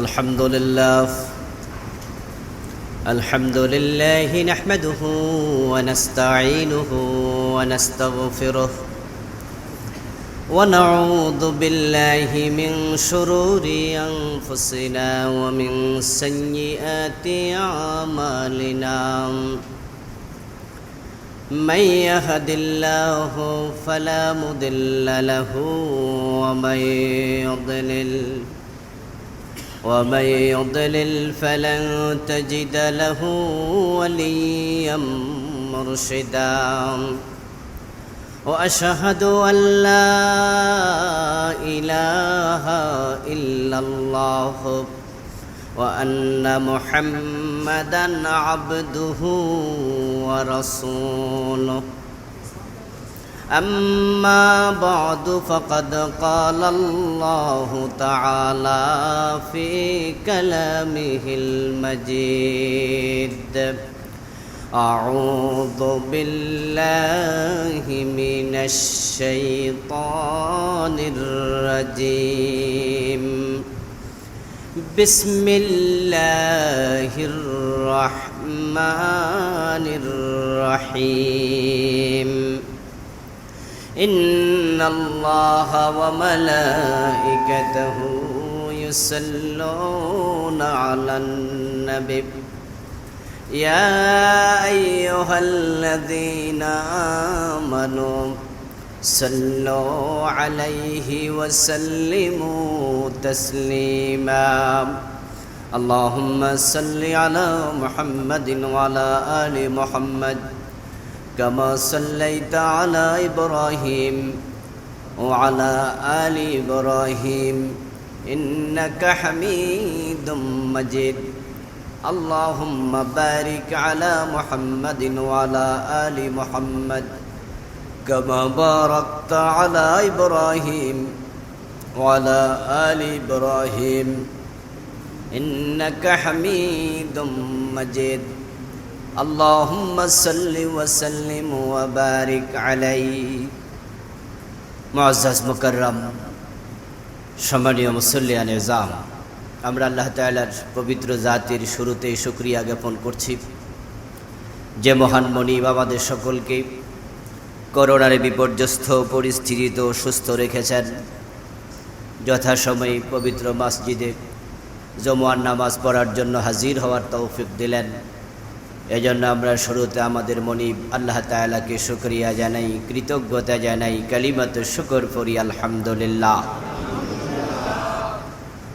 الحمد لله نحمده ونستعينه ونستغفره ونعوذ بالله من شرور أنفسنا ومن سيئات أعمالنا من يهد الله فلا مضل له ومن يضلل فلن تجد له وليا مرشدا وأشهد أن لا إله إلا الله وأن محمدا عبده ورسوله أما بعد فقد قال الله تعالى في كلامه المجيد أعوذ بالله من الشيطان الرجيم بسم الله الرحمن الرحيم إن الله وملائكته يصلون على النبي يا أيها الذين آمنوا صلوا عليه وسلموا تسليما اللهم صل على محمد وعلى آل محمد كما صليت على إبراهيم وعلى آل إبراهيم إنك حميد مجيد اللهم بارك على محمد وعلى آل محمد كما باركت على إبراهيم وعلى آل إبراهيم إنك حميد مجيد اللهم صل وسلم وبارك عليه মুআজ্জাজ মুকাররম সম্মানীয় মুসল্লিয়ান ইজাম আমরা আল্লাহ তাআলার পবিত্র জাতির শুরুতেই শুকরিয়া জ্ঞাপন করছি যে মহান মনিব আমাদের সকলকে করোনার বিপর্যস্ত পরিস্থিতিতে সুস্থ রেখেছেন যথাসময়ে পবিত্র মসজিদে জুমার নামাজ পড়ার জন্য হাজির হওয়ার তৌফিক দিলেন এজন্য আমরা শুরুতে আমাদের মনিব আল্লাহ তাআলাকে শুকরিয়া জানাই কৃতজ্ঞতা জানাই কালিমাতু শুকর পড়ি আলহামদুলিল্লাহ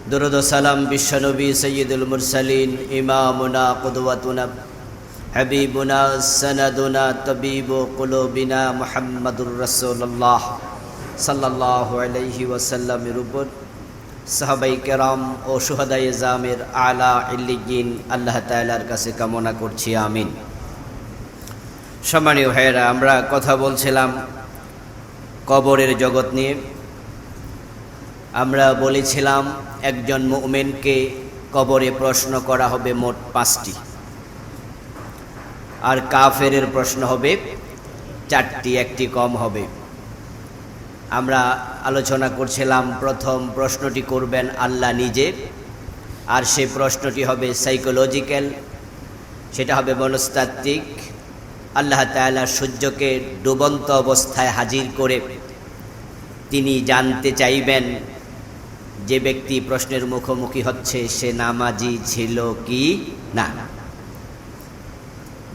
দরুদ ও সালাম বিশ্বনবী সাইয়্যিদুল মুরসালিন ইমামুনা কুদওয়াতুনা হাবিবুনা সানাদুনা তাবিবু কুলুবিনা মুহাম্মাদুর রাসূলুল্লাহ সাল্লাল্লাহু আলাইহি ওয়াসাল্লামের উপর সাহাবাই কেরাম ও শুহাদায়ে জামের আলা ইল্লিয়িন আল্লাহ তাআলার কাছে কামনা করছি আমিন। সম্মানীয় ভাইয়েরা, আমরা কথা বলছিলাম কবরের জগৎ নিয়ে। আমরা বলেছিলাম একজন মুমিনকে কবরে প্রশ্ন করা হবে মোট 5টি, আর কাফেরের প্রশ্ন হবে 4টি, একটি কম হবে। আমরা আলোচনা করছিলাম প্রথম প্রশ্নটি করবেন আল্লাহ নিজে, আর সেই প্রশ্নটি হবে সাইকোলজিক্যাল, সেটা হবে মনস্তাত্ত্বিক। আল্লাহ তাআলা সূর্যকে ডুবন্ত অবস্থায় হাজির করে তিনি জানতে চাইবেন যে ব্যক্তি প্রশ্নের মুখোমুখি হচ্ছে সে নামাজি ছিল কি না।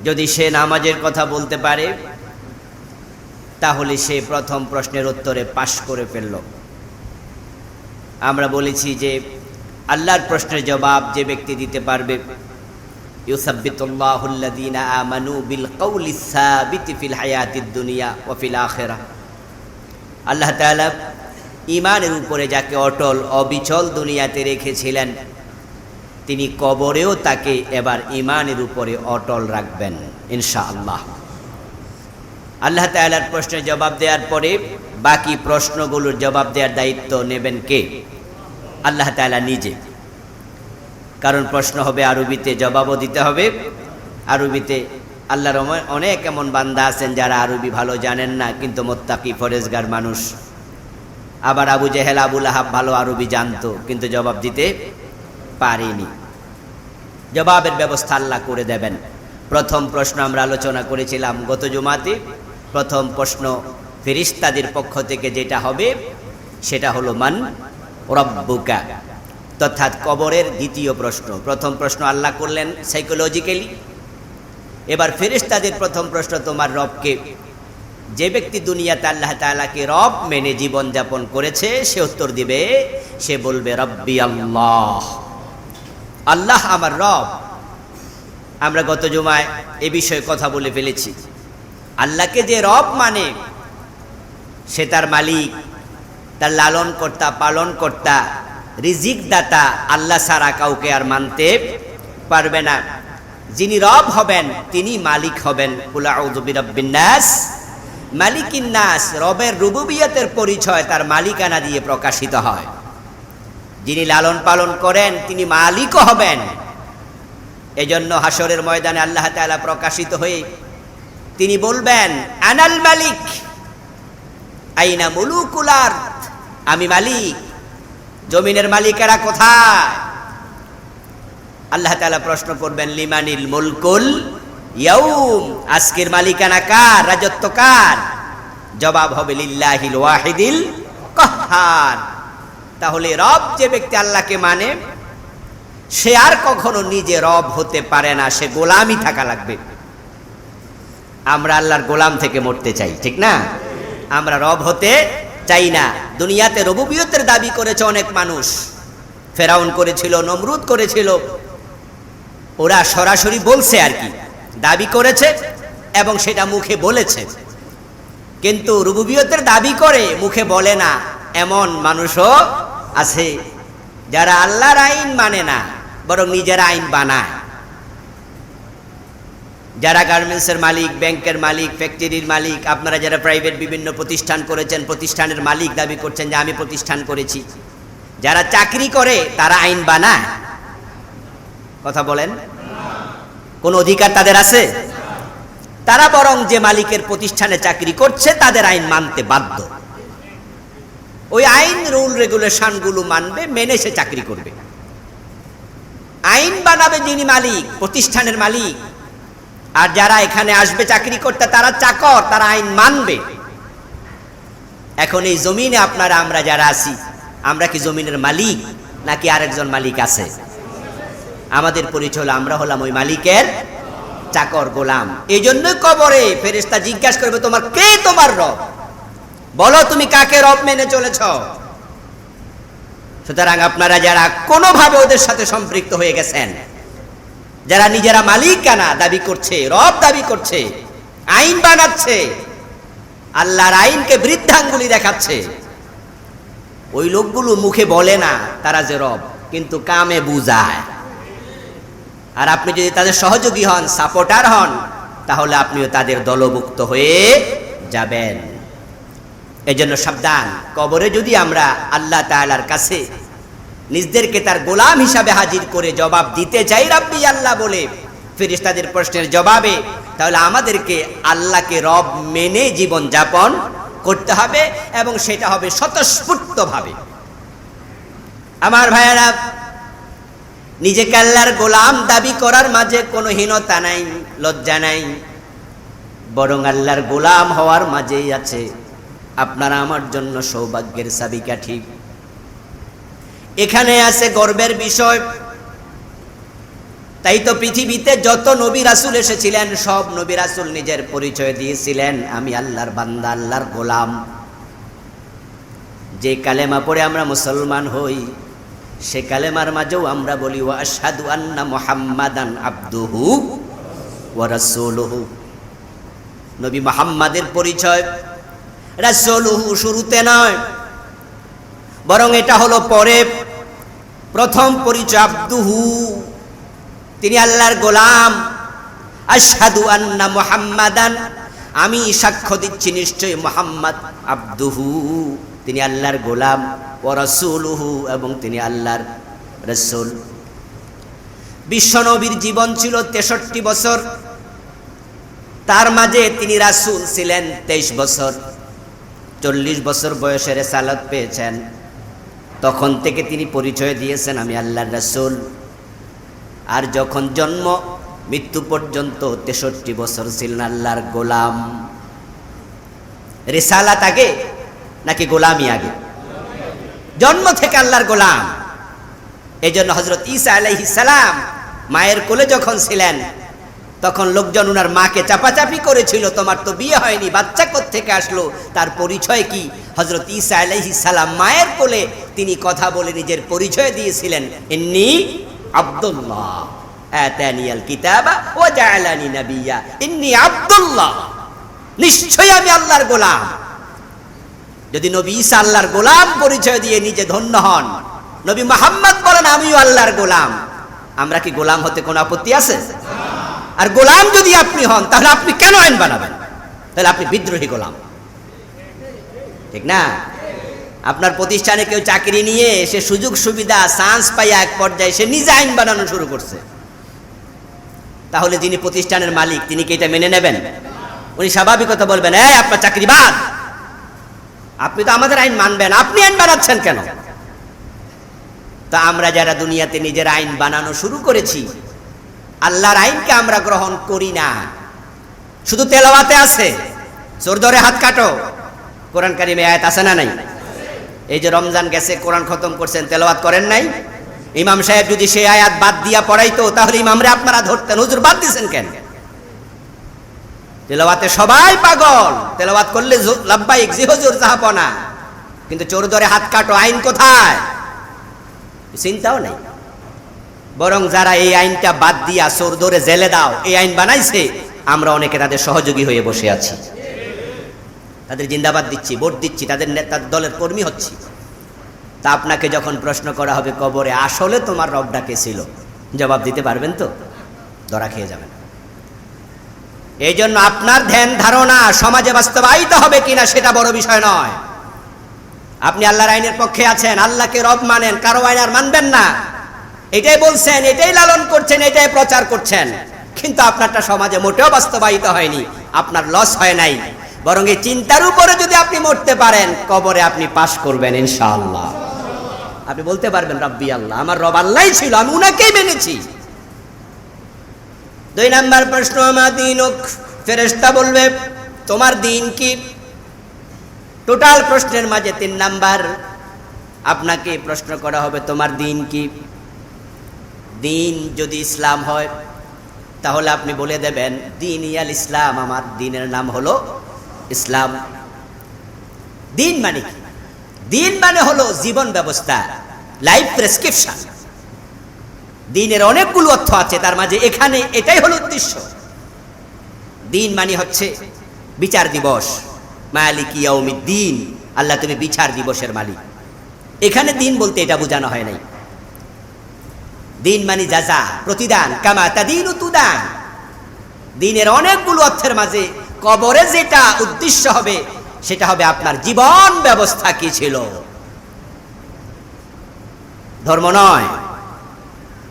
যদি সে নামাজের কথা বলতে পারে তাহলে সে প্রথম প্রশ্নের উত্তরে পাশ করে ফেলল। আমরা বলেছি যে আল্লাহর প্রশ্নের জবাব যে ব্যক্তি দিতে পারবে, ইউসাব্বিতুল্লাহুল্লাযীনা আমানু বিল কওলিস সাবিতি ফিল হায়াতিদ দুনিয়া ওয়া ফিল আখিরাহ। আল্লাহ তাআলা ঈমানের উপরে যাকে অটল অবিচল দুনিয়াতে রেখেছিলেন, তিনি কবরেও তাকে এবার ঈমানের উপরে অটল রাখবেন ইনশাআল্লাহ। আল্লাহ তাআলার প্রশ্নের জবাব দেওয়ার পরে বাকি প্রশ্নগুলোর জবাব দেওয়ার দায়িত্ব নেবেন কে? আল্লাহ তাআলা নিজে। কারণ প্রশ্ন হবে আরবিতে, জবাবও দিতে হবে আরবিতে। আল্লাহর অনেক এমন বান্দা আছেন যারা আরবি ভালো জানেন না, কিন্তু মুত্তাকি ফরেজগার মানুষ। আবার আবু জেহেল আবু লাহাব ভালো আরবি জানতো, কিন্তু জবাব দিতে পারিনি। জবাবের ব্যবস্থা আল্লাহ করে দেবেন। প্রথম প্রশ্ন আমরা আলোচনা করেছিলাম গত জুমাতে। প্রথম প্রশ্ন ফেরেশতাদের পক্ষ থেকে যেটা হবে সেটা হলো মান রব্বুকা, অর্থাৎ কবরের দ্বিতীয় প্রশ্ন। প্রথম প্রশ্ন আল্লাহ করলেন সাইকোলজিক্যালি। এবার ফেরেশতাদের প্রথম প্রশ্ন, তোমার রবকে? যে ব্যক্তি দুনিয়াতে আল্লাহ তাআলাকে রব মেনে জীবন যাপন করেছে সে উত্তর দিবে, সে বলবে রব্বি আল্লাহ, আল্লাহ আমার রব। আমরা গত জুমায় এ বিষয়ে কথা বলে ফেলেছি। আল্লাহকে যে রব মানে সে তার মালিক, তার লালন কর্তা, পালন কর্তা, রিজিক দাতা আল্লাহ ছাড়া কাউকে আর মানতে পারবে না। যিনি রব হবেন তিনি মালিক হবেন। কুল আউযু বিরাব্বিন নাস মালিকিন নাস। রবের রুবুবিয়তের পরিচয় তার মালিকানা দিয়ে প্রকাশিত হয়। যিনি লালন পালন করেন তিনি মালিকও হবেন। এজন্য হাসরের ময়দানে আল্লাহ তাআলা প্রকাশিত হয়ে তিনি বলবেন আনাল মালিক আইনা মুলুকুল আরদ, আমি মালিক, জমিনের মালিকেরা কোথায়? আল্লাহ তাআলা প্রশ্ন করবেন লিমানিল মুলকুল ইয়াউম, আজকের মালিকানা কার, রাজত্ব কার? জবাব হবে লিল্লাহিল ওয়াহিদিল কাহ্হার। তাহলে রব যে ব্যক্তি আল্লাহকে মানে সে আর কখনো নিজে রব হতে পারে না, সে গোলামই থাকা লাগবে। আমরা আল্লাহর গোলাম থেকে মরতে চাই, ঠিক না? আমরা রব হতে চাই না। দুনিয়াতে রুবুবিয়তের দাবি করেছে অনেক মানুষ। ফেরাউন করেছিল, নমরুদ করেছিল। ওরা সরাসরি বলছে আর কি, দাবি করেছে এবং সেটা মুখে বলেছে, কিন্তু রুবুবিয়তের দাবি করে মুখে বলে না। এমন মানুষও আছে যারা আল্লাহর আইন মানে না, বরং নিজেরা আইন বানায়। যারা গার্মেন্টসের মালিক, ব্যাংকের মালিক, ফ্যাক্টরির মালিক, আপনারা যারা প্রাইভেট বিভিন্ন প্রতিষ্ঠান করেছেন, প্রতিষ্ঠানের মালিক দাবি করছেন যে আমি প্রতিষ্ঠান করেছি। যারা চাকরি করে তারা আইন বানায়। কথা বলেন, কোন অধিকার তাদের আছে? তারা বরং যে মালিকের প্রতিষ্ঠানে চাকরি করছে তাদের আইন মানতে বাধ্য। ওই আইন, রুল রেগুলেশন গুলো মানবে, মেনে সে চাকরি করবে। আইন বানাবে যিনি মালিক, প্রতিষ্ঠানের মালিক। আর যারা এখানে আসবে চাকরি করতে তারা চাকর, তারা আইন মানবে। এখন এই জমিনে আপনারা আমরা যারা আছি, আমরা কি জমিনের মালিক নাকি আরেকজন মালিক আছে? আমাদের পরিচয় হলো আমরা হলাম ওই মালিকের চাকর, গোলাম। এই জন্যই কবরে ফেরেশতা জিজ্ঞাসা করবে তোমার কে, তোমার রব? বলো তুমি কাকে রব মেনে চলেছ? সুতরাং আপনারা যারা কোনোভাবে ওদের সাথে সম্পৃক্ত হয়ে গেছেন, যারা নিজেরা মালিকানা দাবি করছে, রব দাবি করছে, আইন বানাচ্ছে, আল্লাহর আইনকে বৃদ্ধাঙ্গুলি দেখাচ্ছে, ওই লোকগুলো মুখে বলে না তারা যে রব, কিন্তু কামে বুঝায়। আর আপনি যদি তাদের সহযোগী হন, সাপোর্টার হন, তাহলে আপনিও তাদের দলভুক্ত হয়ে যাবেন। এজন্য সাবধান, কবরে যদি আমরা আল্লাহ তাআলার কাছে নিজদেরকে তার গোলাম হিসাবে হাজির করে জবাব দিতে চাই রাব্বি আল্লাহ বলে ফেরেশতাদের প্রশ্নের জবাবে, তাহলে আমাদেরকে আল্লাহকে রব মেনে জীবন যাপন করতে হবে এবং সেটা হবে স্বতঃস্ফূর্তভাবে। আমার ভাইয়েরা, নিজেকে আল্লাহর গোলাম দাবি করার মাঝে কোনো হীনতা নাই, লজ্জা নাই, বরং আল্লাহর গোলাম হওয়ার মাঝেই আছে আপনারা আমার জন্য সৌভাগ্যের চাবিকাঠি। এখানে আছে গর্বের বিষয়। তাই তো পৃথিবীতে যত নবী রাসূল এসেছিলেন, সব নবী রাসূল নিজের পরিচয় দিয়েছিলেন আমি আল্লাহর বান্দা, আল্লাহর গোলাম। যে কালেমা পড়ে আমরা মুসলমান হই, সে কালেমার মাঝেও আমরা বলি ওয়া আশহাদু আন্না মুহাম্মাদান আবদুহু ওয়া রাসূলুহু। নবী মুহাম্মাদের পরিচয় রাসূলুহু শুরুতে নয়, বরং এটা হলো পরে। প্রথম পরিচয় আবদুহু, তিনি আল্লাহর গোলাম। আশহাদু আন্না মুহাম্মাদান, আমি সাক্ষ্য দিচ্ছি নিশ্চয়ই মুহাম্মদ আবদুহু, তিনি আল্লাহর গোলাম। ওয়া রাসূলুহু, এবং তিনি আল্লাহর রাসূল। বিশ্বনবীর জীবন ছিল 63 বছর। তার মাঝে তিনি রাসূল ছিলেন 23 বছর। 40 বছর বয়সে রিসালাত পেয়েছেন। তখন থেকে তিনি পরিচয় দিয়েছেন আমি আল্লাহর রাসূল। আর যখন জন্ম মৃত্যু পর্যন্ত 63 বছর ছিলেন আল্লাহর গোলাম। রিসালাত আগে নাকি গোলামি আগে? জন্ম থেকে আল্লাহর গোলাম। এই জন্য হযরত ঈসা আলাইহিস সালাম মায়ের কোলে যখন ছিলেন তখন লোকজন ওনার মাকে চাপাচাপি করেছিল, তোমার তো বিয়ে হয়নি, বাচ্চা কোত্থেকে আসলো, তার পরিচয় কি? হযরত ঈসা আলাইহিস সালাম মায়ের কোলে তিনি কথা বলে নিজের পরিচয় দিয়েছিলেন, ইন্নী আব্দুল্লাহ আতানিয়াল কিতাবা ওয়া জাআলানি নাবিয়্যা, ইন্নী আব্দুল্লাহ, নিশ্চয়ই আমি আল্লাহর গোলাম। যদি নবী ঈসা আল্লাহর গোলাম পরিচয় দিয়ে নিজে ধন্য হন, নবী মুহাম্মদ বলেন আমিও আল্লাহর গোলাম, আমরা কি গোলাম হতে কোনো আপত্তি আছে? আর গোলাম যদি আপনি হন তাহলে আপনি কেন আইন বানাবেন? তাহলে আপনি বিদ্রোহী গোলাম, ঠিক না? আপনার প্রতিষ্ঠানে কেউ চাকরি নিয়ে সে সুযোগ সুবিধা চান্স পাইয়া এক পর্যায়ে সে নিজে আইন বানানো শুরু করছে, তাহলে যিনি প্রতিষ্ঠানের মালিক তিনি কি এটা মেনে নেবেন? উনি স্বাভাবিকতা বলবেন, এই আপনার চাকরি বাদ, আপনি তো আমাদের আইন মানবেন, আপনি আইন বানাচ্ছেন কেন? তা আমরা যারা দুনিয়াতে নিজের আইন বানানো শুরু করেছি, আল্লাহর আইনকে আমরা গ্রহণ করি না, শুধু তেলাওয়াতে আছে, জোর ধরে হাত কাটো। কোরআন কারিমে আয়াত আছে না নাই? এই যে রমজান গেছে কোরআন খতম করছেন, তেলাওয়াত করেন নাই? ইমাম সাহেব যদি সেই আয়াত বাদ দিয়া পড়াইতো তাহলে ইমামরে আপনারা ধরতেন, হুজুর বাদ দিয়েছেন কেন? তেলাওয়াতে সবাই পাগল, তেলাওয়াত করলে লাব্বাইক জি হুজুর জাহাপনা, কিন্তু চোর ধরে হাত কাটো আইন কোথায়? চিন্তাও নেই। বরং যারা এই আইনটা বাদ দিয়া চোর ধরে জেলে দাও এই আইন বানাইছে, আমরা অনেকে তাদের সহযোগী হয়ে বসে আছি, তাদের জিন্দাবাদ দিচ্ছি, ভোট দিচ্ছি, তাদের নেতা দলের কর্মী হচ্ছি। তা আপনাকে যখন প্রশ্ন করা হবে কবরে, আসলে তোমার রবটা কে ছিল, জবাব দিতে পারবেন তো? ধরা খেয়ে যাবেন। এই জন্য আপনার ধ্যান ধারণা সমাজে বাস্তবায়িত হবে কিনা সেটা বড় বিষয় নয়। আপনি আল্লাহর আইনের পক্ষে আছেন, আল্লাহকে রব মানেন, কারো আইন আর মানবেন না, এটাই বলছেন, এটাই লালন করছেন, এটাই প্রচার করছেন, কিন্তু আপনারটা সমাজে মোটেও বাস্তবায়িত হয়নি, আপনার লস হয় নাই। বরং এই চিন্তার উপরে যদি আপনি মরতে পারেন, কবরে আপনি পাস করবেন ইনশাআল্লাহ। আপনি বলতে পারবেন রব্বি আল্লাহ, আমার রব আল্লাহই ছিল, আমি উনাকেই মেনেছি। 2 নাম্বার প্রশ্ন, মা দীনুক, ফেরেশতা বলবে তোমার দিন কি? টোটাল প্রশ্নের মাঝে 3 নাম্বার আপনাকে প্রশ্ন করা হবে তোমার দিন কি? দিন যদি ইসলাম হয় তাহলে আপনি বলে দেবেন দিন ইয়াল ইসলাম, আমার দিনের নাম হলো ইসলাম। দিন মানে কি? দিন মানে হলো জীবন ব্যবস্থা, লাইফ প্রেসক্রিপশন। দিনের অনেকগুলো অর্থ আছে, তার মাঝে এখানে এটাই হলো উদ্দেশ্য। দিন মানে হচ্ছে বিচার দিবস, মালিক ইয়াউমিদ্দিন, আল্লাহ তুমি বিচার দিবসের মালিক। এখানে দিন বলতে এটা বোঝানো হয় নাই। দিন মানে জাযা, প্রতিদান, কামা তাদিনু তুদান। দিনের অনেকগুলো অর্থের মাঝে কবরে যেটা উদ্দেশ্য হবে সেটা হবে আপনার জীবন ব্যবস্থা কি ছিল, ধর্ম নয়।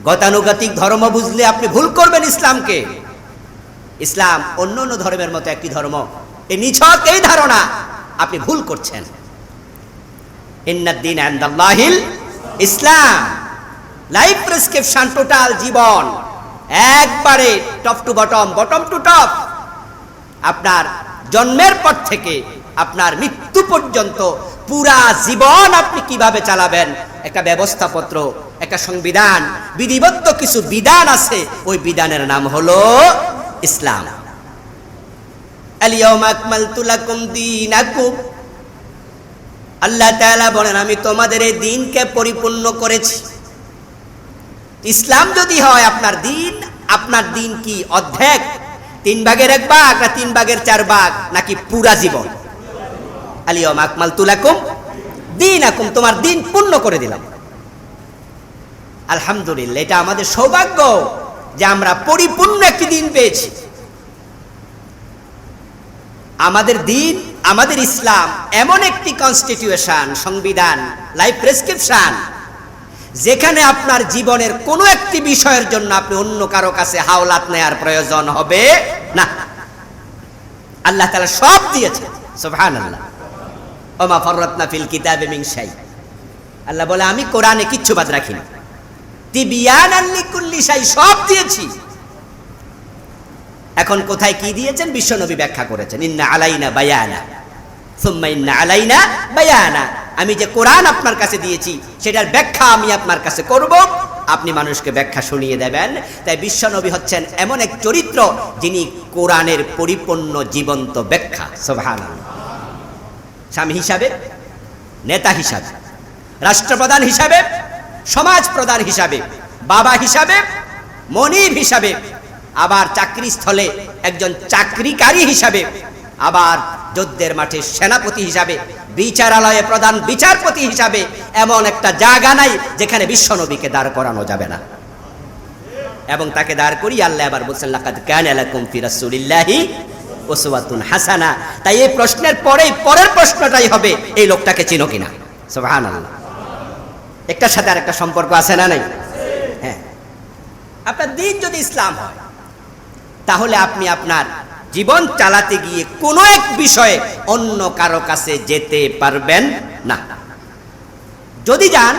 গতানুগতিক ধর্ম বুঝলে আপনি ভুল করবেন ইসলামকে। ইসলাম অন্য অন্য ধর্মের মতো একটি ধর্ম, এই নিছক এই ধারণা আপনি ভুল করছেন। ইন্নাদ-দীন ইনদাল্লাহিল ইসলাম, লাইফ প্রেসক্রিপশন, টোটাল জীবন একবারে top to bottom, bottom to top, আপনার জন্মের পর থেকে আপনার মৃত্যু পর্যন্ত পুরা জীবন আপনি কিভাবে চালাবেন, একটা ব্যবস্থাপত্র, একটা সংবিধান, বিধিবদ্ধ কিছু বিধান আছে, ওই বিধানের নাম হলো ইসলাম। আল-ইয়াওমা আকমালতু লাকুম দীনাকুম, আল্লাহ তাআলা বলেন আমি তোমাদের এই দ্বীনকে পরিপূর্ণ করেছি। ইসলাম যদি হয় আপনার দ্বীন, আপনার দ্বীন কি অর্ধেক, 3 ভাগের 1 ভাগ, না 3 ভাগের 4 ভাগ, নাকি পুরা জীবন? আল-ইয়াওমা আকমালতু লাকুম দীনাকুম, তোমার দ্বীন পূর্ণ করে দিলাম। আলহামদুলিল্লাহ, এটা আমাদের সৌভাগ্য যে আমরা পরিপূর্ণ একটি দ্বীন পেয়েছি। আমাদের দ্বীন, আমাদের ইসলাম এমন একটি কনস্টিটিউশন, সংবিধান, লাইফ প্রেসক্রিপশন, যেখানে আপনার জীবনের কোনো একটি বিষয়ের জন্য আপনি অন্য কারো কাছে হাওলাত নেয়ার প্রয়োজন হবে না। আল্লাহ তাআলা সব দিয়েছেন, সুবহানাল্লাহ। ওমা ফাররাতনা ফিল কিতাবি মিন শাই, আল্লাহ বলে আমি কোরআনে কিচ্ছু বাদ রাখিনি, তিবিয়ানান লিকুল্লি শাই, সব দিয়েছি। এখন কোথায় কি দিয়েছেন বিশ্বনবী ব্যাখ্যা করেছেন, ইন্না আলাইনা বায়ানা সুম্মা ইন্না আলাইনা বায়ানা। আমি যে কোরআন আপনার কাছে দিয়েছি সেটার ব্যাখ্যা আমি আপনার কাছে করব, আপনি মানুষকে ব্যাখ্যা শুনিয়ে দেবেন। তাই বিশ্বনবী হচ্ছেন এমন এক চরিত্র যিনি কোরআনের পরিপূর্ণ জীবন্ত ব্যাখ্যা। সুবহানাল্লাহ। স্বামী হিসাবে, নেতা হিসাবে, রাষ্ট্রপ্রধান হিসাবে, সমাজ প্রধান হিসাবে, বাবা হিসাবে, মনিব হিসাবে, আবার চাকরি স্থলে একজন চাকরিকারী হিসাবে, আবার যুদ্ধের মাঠে সেনাপতি হিসাবে, বিচারালয়ে প্রধান বিচারপতি হিসাবে এমন একটা জায়গা নাই যেখানে বিশ্বনবীকে দাঁড় করানো যাবে না। এবং তাকে দাঁড় করি আল্লাহ আবার বলছেন লাকাদ কানা লাকুম ফি রাসূলিল্লাহি উসওয়াতুন হাসানা। তাই এই প্রশ্নের পরের প্রশ্নটাই হবে এই লোকটাকে চিনো কিনা। সুবহানাল্লাহ। একটার সাথে আরেকটা সম্পর্ক আছে না নাই? হ্যাঁ। আপনার দিন যদি ইসলাম হয় তাহলে আপনি আপনার জীবন চালাতে গিয়ে কোনো এক বিষয়ে অন্য কারো কাছে যেতে পারবেন না। যদি যান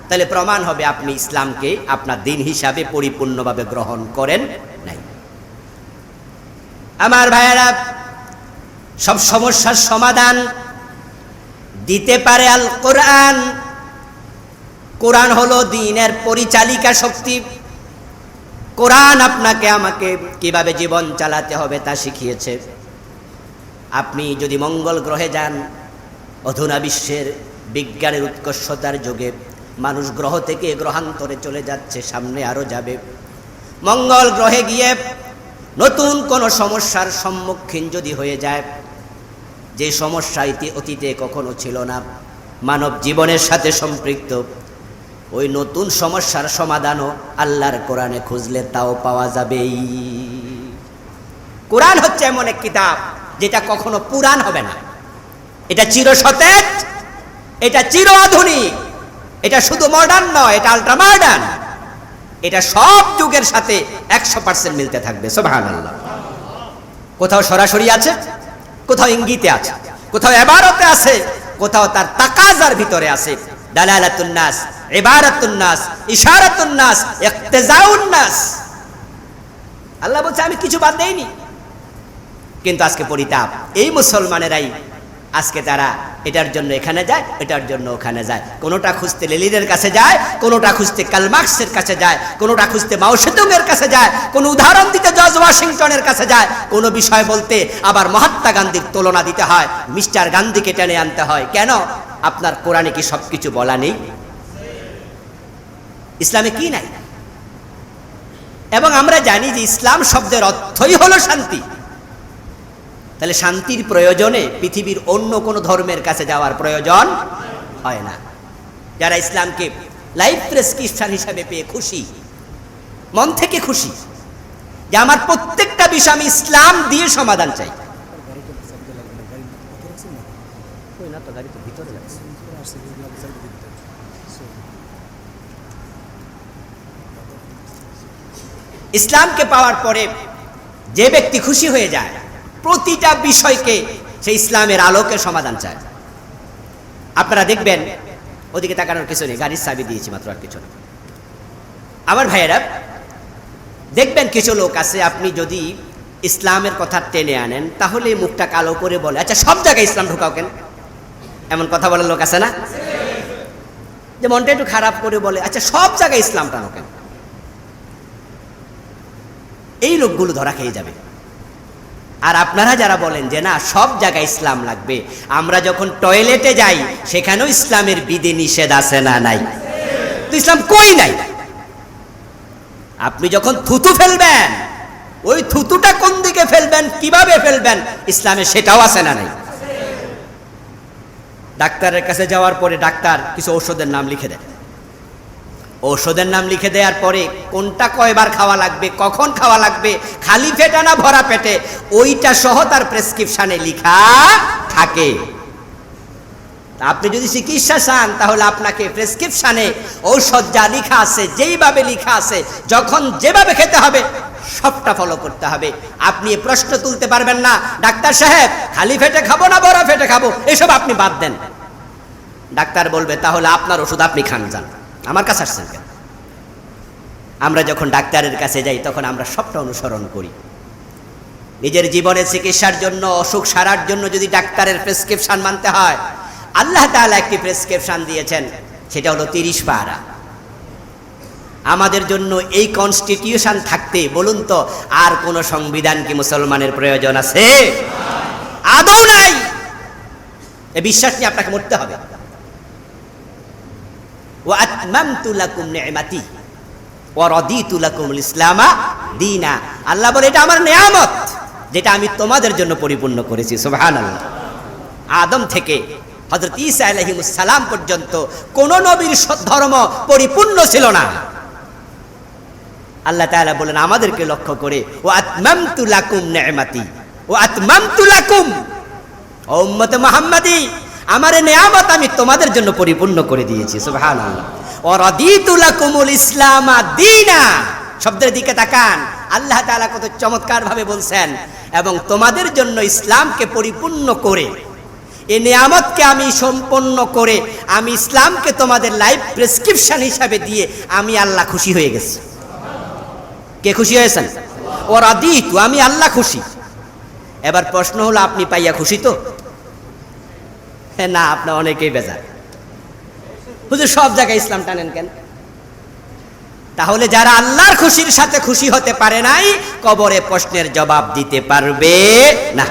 তাহলে প্রমাণ হবে আপনি ইসলামকে আপনার দিন হিসাবে পরিপূর্ণভাবে গ্রহণ করেন নাই। আমার ভাইয়েরা, সব সমস্যার সমাধান দিতে পারে আল কোরআন। কোরআন হলো দ্বীনের পরিচালিকা শক্তি। কোরআন আপনাকে আমাকে কিভাবে জীবন চালাতে হবে তা শিখিয়েছে। আপনি যদি মঙ্গল গ্রহে যান, অধুনা বিশ্বের বিজ্ঞানের উৎকর্ষতার যুগে মানুষ গ্রহ থেকে গ্রহান্তরে চলে যাচ্ছে, সামনে আরো যাবে। মঙ্গল গ্রহে গিয়ে নতুন কোন সমস্যার সম্মুখীন যদি হয়ে যায়, যে সমস্যা অতীতে কখনো ছিল না, মানব জীবনের সাথে সম্পৃক্ত, ওই নতুন সমস্যার সমাধানও আল্লাহর কোরআনে খুঁজলে তাও পাওয়া যাবেই। কোরআন হচ্ছে এমন এক কিতাব যেটা কখনো পুরান হবে না। এটা চিরসতেজ, এটা চির আধুনিক, এটা শুধু মডার্ন নয়, এটা আল্ট্রা মডার্ন। এটা সব যুগের সাথে 100% মিলতে থাকবে। সুবহানাল্লাহ। কোথাও সরাসরি আছে, কোথাও ইঙ্গিতে আছে, কোথাও ইবারতে আছে, কোথাও তার তাকাজার ভিতরে আছে। দালালাতুন নাস, ইবারাতুন নাস, ইশারাতুন নাস, ইক্তিজাউন নাস। আল্লাহ বলছে আমি কিছু বাদ দেইনি। কিন্তু আজকে পরিতাপ, এই মুসলমানেরাই আজকে তারা এটার জন্য এখানে যায়, এটার জন্য ওখানে যায়। কোনোটা খুঁজতে লেলিনের কাছে যায়, কোনোটা খুঁজতে কার্ল মার্কসের কাছে যায়, কোনোটা খুঁজতে মাও সেতুং এর কাছে যায়, কোন উদাহরণ দিতে জর্জ ওয়াশিংটনের কাছে যায়, কোন বিষয় বলতে আবার মহাত্মা গান্ধীর তুলনা দিতে হয়, মিস্টার গান্ধীকে টেনে আনতে হয়। কেন? আপনার কোরআনে কি সবকিছু বলা নেই? ইসলামে কি নাই? এবং আমরা জানি যে ইসলাম শব্দের অর্থই হলো শান্তি। তাহলে শান্তির প্রয়োজনে পৃথিবীর অন্য কোনো ধর্মের কাছে যাওয়ার প্রয়োজন হয় না। যারা ইসলামকে লাইফ প্রেসক্রিপশন হিসাবে পেয়ে খুশি, মন থেকে খুশি যে আমার প্রত্যেকটা বিষয় আমি ইসলাম দিয়ে সমাধান চাই। ইসলামকে পাওয়ার পরে যে ব্যক্তি খুশি হয়ে যায়, প্রতিটা বিষয়কে সে ইসলামের আলোকে সমাধান চায়। আপনারা দেখবেন, ওদিকে তাকানোর কিছু নেই, গাড়ির চাবি দিয়েছি মাত্র, আর কিছু না। আমার ভাইয়েরা, দেখবেন কিছু লোক আছে, আপনি যদি ইসলামের কথা টেনে আনেন তাহলে মুখটা কালো করে বলে আচ্ছা সব জায়গায় ইসলাম ঢোকাও কেন? এমন কথা বলার লোক আছে না? যে মনটা একটু খারাপ করে বলে আচ্ছা সব জায়গায় ইসলাম টানো কেন? এই লোকগুলো ধরা খেয়ে যাবে। আর আপনারা যারা বলেন যে না সব জায়গায় ইসলাম লাগবে, আমরা যখন টয়লেটে যাই সেখানেও ইসলামের বিধি নিষেধ আছে না নাই? তো ইসলাম কই নাই? আপনি যখন থুতু ফেলবেন, ওই থুতুটা কোন দিকে ফেলবেন, কিভাবে ফেলবেন, ইসলামে সেটাও আছে না নাই? ডাক্তারের কাছে যাওয়ার পরে ডাক্তার কিছু ঔষধের নাম লিখে দেয়। ঔষধের নাম লিখে দেওয়ার পরে কোনটা কয়বার খাওয়া লাগবে, কখন খাওয়া লাগবে, খালি পেটে না ভরা পেটে, ওইটা সহ তার প্রেসক্রিপশনে লেখা থাকে। আপনি যদি চিকিৎসা চান তাহলে আপনাকে প্রেসক্রিপশনে ঔষধ যা লেখা আছে, যেইভাবে লেখা আছে, যখন যেভাবে খেতে হবে সবটা ফলো করতে হবে। আপনি প্রশ্ন তুলতে পারবেন না ডাক্তার সাহেব খালি পেটে খাবো না ভরা পেটে খাবো, এসব আপনি বাদ দেন। ডাক্তার বলবে তাহলে আপনার ওষুধ আপনি খান যান, আমার কাছে আসছেন কেন? আমরা যখন ডাক্তারের কাছে যাই তখন আমরা সবটা অনুসরণ করি। নিজের জীবনের চিকিৎসার জন্য, অসুখ সারার জন্য যদি ডাক্তারের প্রেসক্রিপশন মানতে হয়, আল্লাহ তাআলা একটি প্রেসক্রিপশন দিয়েছেন, সেটা হলো 30 পারা। আমাদের জন্য এই কনস্টিটিউশন থাকতে বলুন তো আর কোন সংবিধান কি মুসলমানের প্রয়োজন আছে? আদৌ নাই। এই বিশ্বাস নিয়ে আপনাকে মরতে হবে। ওয়া আতমামতু লাকুম নি'মাতি ওয়া রাদিতু লাকুমুল ইসলামা দীনা। আল্লাহ বলে এটা আমার নেয়ামত যেটা আমি তোমাদের জন্য পরিপূর্ণ করেছি। সুবহানাল্লাহ। আদম থেকে হযরত ঈসা আলাইহিস সালাম পর্যন্ত কোন নবীর ধর্ম পরিপূর্ণ ছিল না। আল্লাহ তাআলা বলেন আমাদেরকে লক্ষ্য করে, ওয়া আতমামতু লাকুম নি'মাতি ওয়া আতমামতু লাকুম, ও উম্মতে মুহাম্মাদি, আমার নেয়ামত আমি তোমাদের জন্য পরিপূর্ণ করে দিয়েছি। সুবহানাল্লাহ। ওয়া রাদিতু লাকুমুল ইসলামা দীনা, শব্দের দিকে তাকান, আল্লাহ তাআলা কত চমৎকার ভাবে বলছেন, এবং তোমাদের জন্য ইসলামকে পরিপূর্ণ করে, এই নিয়ামতকে আমি সম্পন্ন করে, আমি ইসলামকে তোমাদের লাইফ প্রেসক্রিপশন হিসাবে দিয়ে আমি আল্লাহ খুশি হয়ে গেছি। কে খুশি হয়েছেন? ও রাদিতু, আমি আল্লাহ খুশি। এবার প্রশ্ন হলো আপনি পাইয়া খুশি তো? না, আপনার অনেকেই বেজার। হুজুর সব জায়গায় ইসলাম টানেন কেন? তাহলে যারা আল্লাহর খুশির সাথে খুশি হতে পারে নাই, কবরে প্রশ্নের জবাব দিতে পারবে না।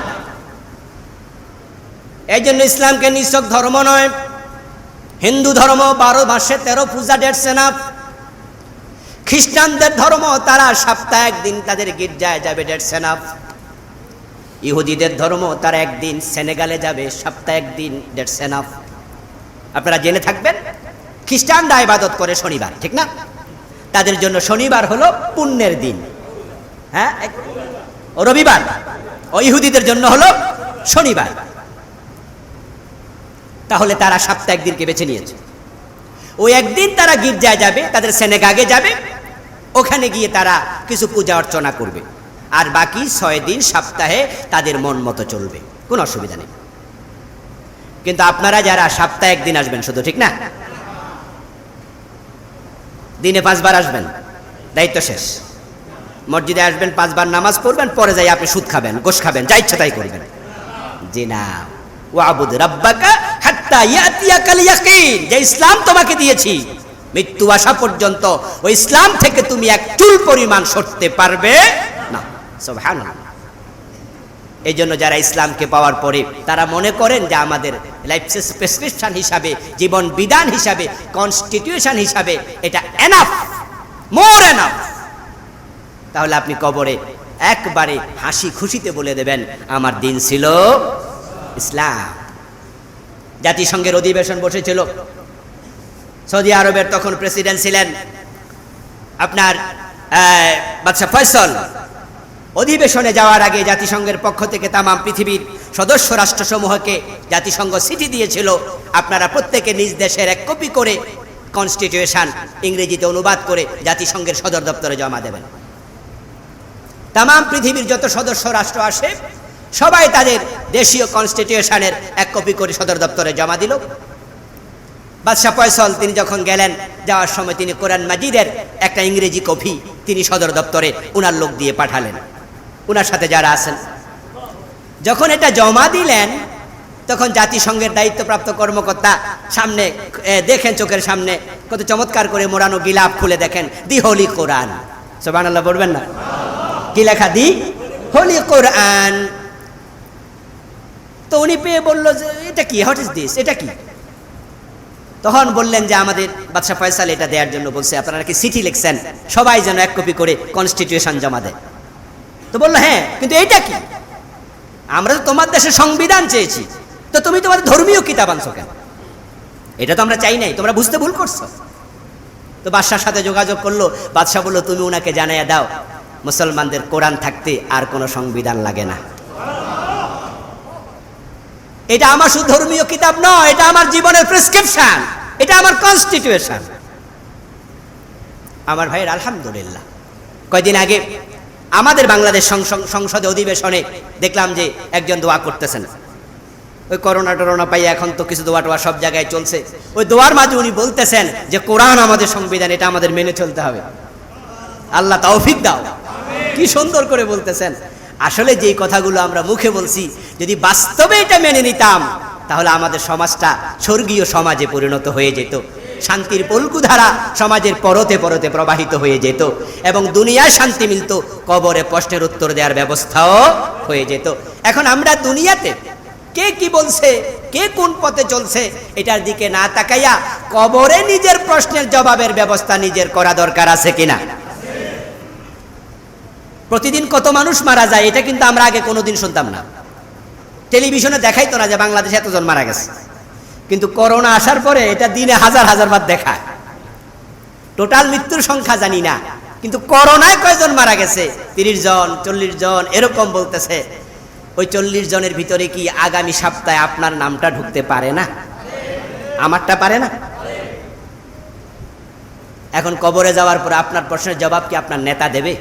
এই জন্য ইসলামকে নিছক ধর্ম নয়, হিন্দু ধর্ম 12 মাসে 13 পূজা, ডেটস এনাফ। খ্রিস্টানদের ধর্ম, তারা সপ্তাহে একদিন তাদের গির্জায় যাবে, ডেটস এনাফ। ইহুদিদের ধর্ম, তারা একদিন সেনেগালে যাবে, সপ্তাহে একদিন, ডেটস এনাফ। আপনারা জেনে থাকবেন, খ্রিস্টানরা ইবাদত করে শনিবার, ঠিক না? তাদের জন্য শনিবার হলো পুণ্যের দিন, হ্যাঁ, রবিবার। ও ইহুদিদের জন্য হলো শনিবার। তাহলে তারা সপ্তাহে একদিনকে বেছে নিয়েছে। ওই একদিন তারা গির্জায় যাবে, তাদের সেনেগাগে যাবে, ওখানে গিয়ে তারা কিছু পূজা অর্চনা করবে, আর বাকি 6 দিন সপ্তাহে তাদের মন মতো চলবে, কোনো অসুবিধা নেই। কিন্তু আপনারা যারা সপ্তাহে একদিন আসবেন শুধু, ঠিক না? দিনে 5 বার আসবেন, দায়িত্ব শেষ। মসজিদে আসবেন, 5 বার নামাজ পড়বেন, পরে যাই আপনি সুদ খাবেন, গোশ খাবেন, যা ইচ্ছা তাই করবেন। জি না, ওয়াবুদ রাব্বাকা হাত্তা ইয়াতিয়াকাল ইয়াকিন, যে ইসলাম তোমাকে দিয়েছি, মৃত্যু আসা পর্যন্ত ওই ইসলাম থেকে তুমি এক চুল পরিমাণ সরতে পারবে না। সুবহানাল্লাহ। এই জন্য যারা ইসলামকে পাওয়ার পরে তারা মনে করেন যে আমাদের লাইফ প্রেসক্রিপশন হিসাবে, জীবন বিধান হিসাবে, কনস্টিটিউশন হিসাবে এটা এনাফ, মোর এনাফ, তাহলে আপনি কবরে একবারে হাসি খুশিতে বলে দেবেন আমার দিন ছিল ইসলাম। জাতিসংঘের অধিবেশন বসেছিল, সৌদি আরবের তখন প্রেসিডেন্ট ছিলেন আপনার বাদশাহ ফয়সাল। অধিবেশনে যাওয়ার আগে জাতিসংঘের পক্ষ থেকে তাম পৃথিবীর সদস্য রাষ্ট্রসমূহকে জাতিসংঘ চিঠি দিয়েছিল, আপনারা প্রত্যেকে নিজ দেশের 1 কপি করে কনস্টিটিউশন ইংরেজিতে অনুবাদ করে জাতিসংঘের সদর দপ্তরে জমা দেবেন। তাম পৃথিবীর যত সদস্য রাষ্ট্র আসে সবাই তাদের দেশীয় কনস্টিটিউশনের 1 কপি করে সদর দপ্তরে জমা দিল। বাদশাহ ফয়সাল তিনি যখন গেলেন, যাওয়ার সময় তিনি কোরআন মাজিদের একটা ইংরেজি কপি তিনি সদর দপ্তরে উনার লোক দিয়ে পাঠালেন, উনার সাথে যারা আছেন। যখন এটা জমা দিলেন তখন জাতিসংঘের দায়িত্বপ্রাপ্ত কর্মকর্তা সামনে দেখেন, চোখের সামনে কত চমৎকার করে মোড়ানো গিলাফ খুলে দেখেন দি হোলি কোরআন। সুবহানাল্লাহ বলবেন না? কি লেখা? দি হোলি কোরআন। তো উনি পেয়ে বলল যে এটা কি, হোয়াট ইজ দিস, এটা কি? তখন বললেন যে আমাদের বাদশাহ ফয়সাল এটা দেওয়ার জন্য বলছে, আপনারা কি চিঠি লিখছেন সবাই যেন 1 কপি করে কনস্টিটিউশন জমা দেয়? তো বললো হ্যাঁ, কিন্তু এইটা কি? আমরা তো তোমার দেশের সংবিধান চেয়েছি, তো তুমি তোমাদের ধর্মীয় কিতাব আনছো কেন? এটা তো আমরা চাই নাই, তোমরা বুঝতে ভুল করছো। তো বাদশার সাথে যোগাযোগ করলো, বাদশাহ বললো তুমি উনাকে জানাইয়া দাও মুসলমানদের কোরআন থাকতে আর কোনো সংবিধান লাগে না। এটা আমার শুধু ধর্মীয় কিতাব নয়, এটা আমার জীবনের প্রেসক্রিপশন, এটা আমার কনস্টিটিউশন। আমার ভাইয়ের আলহামদুলিল্লাহ, কয়েকদিন আগে আমাদের বাংলাদেশ সংসদে অধিবেশনে দেখলাম যে একজন দোয়া করতেছেন। ওই করোনা টরোনা পাই এখন তো কিছু দোয়া টোয়া সব জায়গায় চলছে, ওই দোয়ার মাঝে উনি বলতেছেন যে কোরআন আমাদের সংবিধান, এটা আমাদের মেনে চলতে হবে। আল্লাহ তৌফিক দাও। কি সুন্দর করে বলতেছেন। আসলে যেই কথাগুলো আমরা মুখে বলছি, যদি বাস্তবে এটা মেনে নিতাম, তাহলে আমাদের সমাজটা স্বর্গীয় সমাজে পরিণত হয়ে যেত, শান্তির পলকুধারা সমাজের পরতে পরতে প্রবাহিত হয়ে যেত, এবং দুনিয়ায় শান্তি মিলত, কবরে প্রশ্নের উত্তর দেওয়ার ব্যবস্থাও হয়ে যেত। এখন আমরা দুনিয়াতে কে কি বলছে, কে কোন পথে চলছে, এটার দিকে না তাকাইয়া কবরে নিজের প্রশ্নের জবাবের ব্যবস্থা নিজের করা দরকার আছে কিনা। প্রতিদিন কত মানুষ মারা যায়, এটা কিন্তু আমরা আগে কোনোদিন শুনতাম না। টেলিভিশনে দেখাইতো না যে বাংলাদেশে এতজন মারা গেছে, কিন্তু করোনা আসার পরে এটা দিনে হাজার হাজার বার দেখায়। টোটাল মৃত্যুর সংখ্যা জানি না, কিন্তু করোনায় কয়জন মারা গেছে, 30 জন 40 জন এরকম বলতেছে। ওই 40 জনের ভিতরে কি আগামী সপ্তাহে আপনার নামটা ঢুকতে পারে না? আমারটা পারে না? এখন কবরে যাওয়ার পর আপনার প্রশ্নের জবাব কি আপনার নেতা দেবে?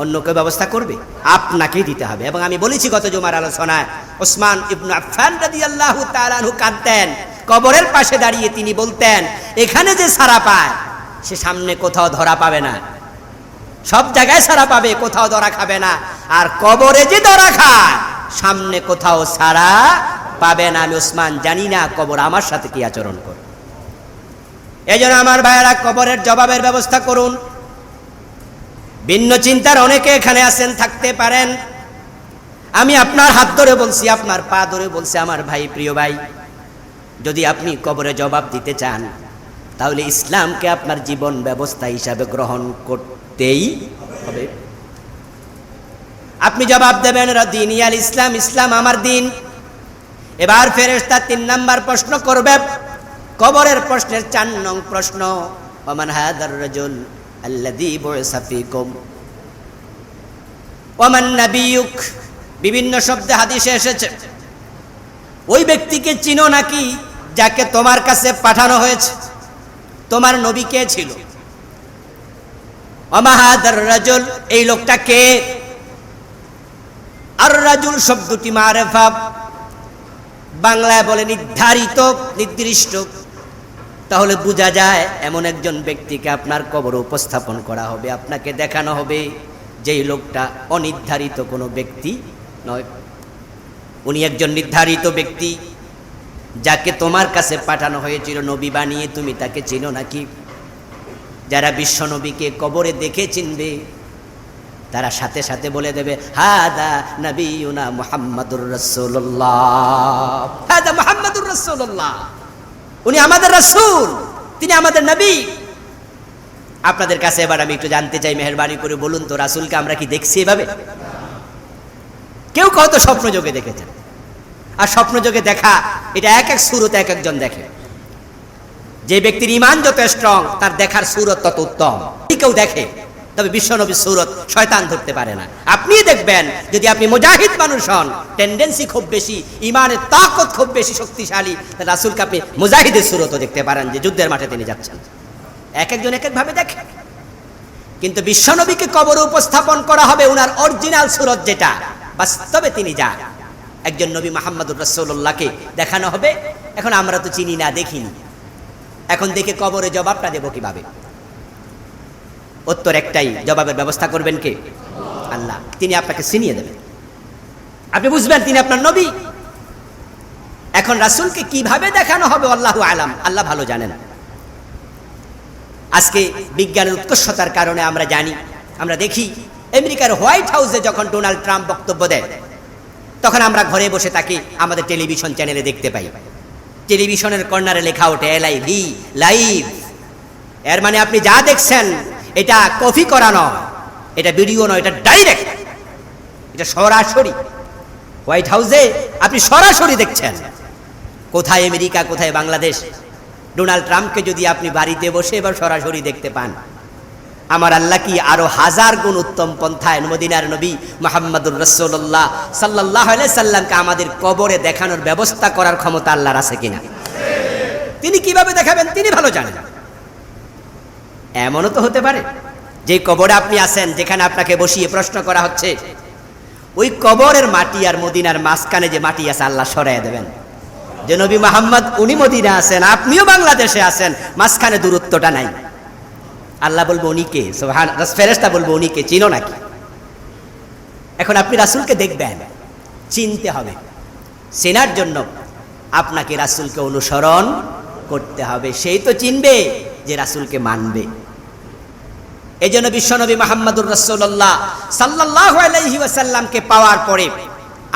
অন্য কেউ ব্যবস্থা করবে? আপনাকেই দিতে হবে। এবং আমি বলেছি গত জুমার আলোচনায়, ওসমান ইবনে আফফান রাদিয়াল্লাহু তাআলা আনহু কাঁদতেন, কবরের পাশে দাঁড়িয়ে তিনি বলতেন, এখানে যে ছাড়া পায় সে সামনে কোথাও ধরা পাবে না, সব জায়গায় ছাড়া পাবে, কোথাও ধরা খাবে না। আর কবরে যে ধরা খায় সামনে কোথাও ছাড়া পাবে না। আমি ওসমান জানি না কবর আমার সাথে কি আচরণ করে। এজন্য আমার ভাইয়েরা, কবরের জবাবের ব্যবস্থা করুন। ভিন্ন চিন্তার অনেকে এখানে আছেন, থাকতে পারেন। আমি আপনার হাত ধরে বলছি, আপনার পা ধরে বলছি, আমার ভাই, প্রিয় ভাই, যদি আপনি কবরে জবাব দিতে চান, তাহলে ইসলামকে আপনার জীবন ব্যবস্থা হিসাবে গ্রহণ করতেই হবে। আপনি জবাব দেবেন, দিনিয়াল ইসলাম, ইসলাম আমার দিন। এবার ফেরেশতা 3 নাম্বার প্রশ্ন করবে, কবরের প্রশ্নের 4 নং প্রশ্ন, ওমান হাদার রাজুল আল্লাযী বুইসা ফীকুম ওমান নাবিয়ুক। বিভিন্ন শব্দে হাদিসে এসেছে, ওই ব্যক্তিকে চিনো নাকি যাকে তোমার কাছে পাঠানো হয়েছে? তোমার নবী কে ছিল? ওমা হাদার রাজুল, এই লোকটা কে? আর রাজুল শব্দটি মারিফা, বাংলায় বলে নির্ধারিত, নির্দিষ্ট। তাহলে বোঝা যায় এমন একজন ব্যক্তিকে আপনার কবরে উপস্থাপন করা হবে, আপনাকে দেখানো হবে, যেই লোকটা অনির্ধারিত কোনো ব্যক্তি নয়। উনি একজন নির্ধারিত ব্যক্তি, যাকে তোমার কাছে পাঠানো হয়েছিল নবী বানিয়ে। তুমি তাকে চিনো নাকি? যারা বিশ্ব নবীকে কবরে দেখে চিনবে, তারা সাথে সাথে বলে দেবে, হাদা নবিয়ুনা মুহাম্মাদুর রাসূলুল্লাহ, হাদা মুহাম্মাদুর রাসূলুল্লাহ, উনি আমাদের রাসূল, তিনি আমাদের নবী। আপনাদের কাছে এবার আমি একটু জানতে চাই, মেহেরবানি করে বলুন তো, রাসূলকে আমরা কি দেখছি এভাবে? কেউ হয়তো স্বপ্নযোগে দেখেছেন, আর স্বপ্নযোগে দেখা এটা এক এক সুরত এক একজন দেখে। যে ব্যক্তির ঈমান যত স্ট্রং, তার দেখার সুরত তত উত্তম। কেউ দেখে, তবে বিশ্বনবীর সুরত শয়তান ধরতে পারে না। আপনি দেখবেন, যদি আপনি মুজাহিদ মানুষ হন, টেন্ডেন্সি খুব বেশি, ঈমানের তাকত খুব বেশি শক্তিশালী, তাহলে রাসূলকে আপনি মুজাহিদের সুরতও দেখতে পারেন, যে যুদ্ধের মাঠে তিনি যাচ্ছেন। এক একজন এক একভাবে দেখে। কিন্তু বিশ্বনবীকে কবরে উপস্থাপন করা হবে ওনার অরিজিনাল সুরত, যেটা বাস্তবে তিনি যা একজন নবী মুহাম্মদুর রাসূলুল্লাহকে দেখানো হবে। এখন আমরা তো চিনি না, দেখিনি, এখন দেখে কবরে জবাবটা দেব কিভাবে? উত্তর একটাই, জবাবের ব্যবস্থা করবেন কে? আল্লাহ। তিনি আপনাকে চিনিয়ে দেবেন, আপনি বুঝবেন তিনি আপনার নবী। এখন রাসূলকে কিভাবে দেখানো হবে আল্লাহু আলাম, আল্লাহ ভালো জানেন। আজকে বিজ্ঞানের উৎকর্ষতার কারণে আমরা জানি, আমরা দেখি, আমেরিকার হোয়াইট হাউসে যখন ডোনাল্ড ট্রাম্প বক্তব্য দেয়, তখন আমরা ঘরে বসে তাকে আমাদের টেলিভিশন চ্যানেলে দেখতে পাই। টেলিভিশনের কর্নারে লেখা ওঠে LIV, লাইভ। এর মানে আপনি যা দেখছেন এটা কপি করা নয়, এটা ভিডিও নয়, এটা ডাইরেক্ট, এটা সরাসরি। হোয়াইট হাউসে আপনি সরাসরি দেখছেন। কোথায় আমেরিকা, কোথায় বাংলাদেশ? ডোনাল্ড ট্রাম্পকে যদি আপনি বাড়িতে বসে এবার সরাসরি দেখতে পান, আমার আল্লাহ কি আরো 1000 গুণ উত্তম পন্থায় মদিনার নবী মুহাম্মদুর রাসূলুল্লাহ সাল্লাল্লাহু আলাইহি সাল্লামকে আমাদের কবরে দেখানোর ব্যবস্থা করার ক্ষমতা আল্লাহর আছে কিনা? তিনি কিভাবে দেখাবেন তিনি ভালো জানেন। এমনও তো হতে পারে যে কবরে আপনি আছেন, যেখানে আপনাকে বসিয়ে প্রশ্ন করা হচ্ছে, ওই কবরের মাটি আর মদিনার মাঝখানে যে মাটি আছে আল্লাহ সরাইয়া দেবেন, যে নবী মুহাম্মদ উনি মদিনা আছেন, আপনিও বাংলাদেশে আছেন, মাঝখানে দূরত্বটা নাই। আল্লাহ বলবো উনি কে? সুবহানাল্লাহ। ফেরেশতা বলবো উনি কে, চিনো নাকি? এখন আপনি রাসূলকে দেখবেন, চিনতে হবে। চেনার জন্য আপনাকে রাসূলকে অনুসরণ করতে হবে। সেই তো চিনবে যে রাসূলকে মানবে। এই জন্য বিশ্বনবী মুহাম্মদুর রাসূলুল্লাহ সাল্লাল্লাহু আলাইহি ওয়াসাল্লামকে পাওয়ার পরে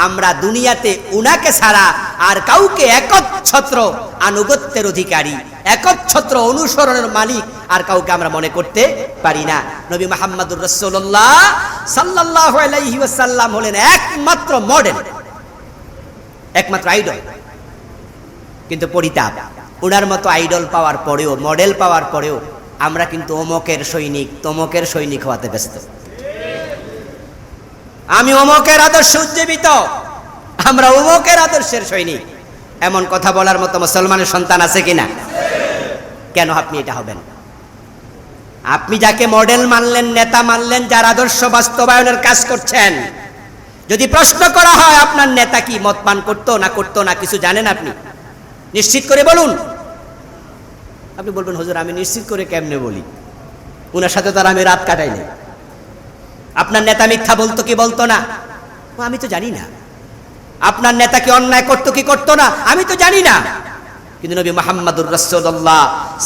আমরা দুনিয়াতে উনাকে ছাড়া আর কাউকে একচ্ছত্র আনুগত্যের অধিকারী, একচ্ছত্র অনুসরণের মালিক আর কাউকে আমরা মনে করতে পারি না। নবী মুহাম্মদুর রাসূলুল্লাহ সাল্লাল্লাহু আলাইহি ওয়াসাল্লাম হলেন একমাত্র মডেল, একমাত্র আইডল। কিন্তু পরিতাপ, উনার মতো আইডল পাওয়ার পরেও, মডেল পাওয়ার পরেও আমরা কিন্তু অমকের সৈনিক, তমকের সৈনিক হওয়াতে ব্যস্ত। আমি অমকের আদর্শ উজ্জীবিত, আমরা অমকের আদর্শের সৈনিক, এমন কথা বলার মতো মুসলমানের সন্তান আছে কিনা? কেন আপনি এটা হবেন? আপনি যাকে মডেল মানলেন, নেতা মানলেন, যার আদর্শ বাস্তবায়নের কাজ করছেন, যদি প্রশ্ন করা হয় আপনার নেতা কি মদ পান করতো না কিছু জানেন আপনি? নিশ্চিত করে বলুন। আপনি বলবেন হুজুর আমি নিশ্চিত করে কেমনে বলি, উনার সাথে তো আর আমি রাত কাটাই নাই। আপনার নেতা মিথ্যা বলতো কি বলতো না? আমি তো জানি না। আপনার নেতা কি অন্যায় করতো কি করতো না? আমি তো জানি না। কিন্তু নবী মুহাম্মদুর রাসূলুল্লাহ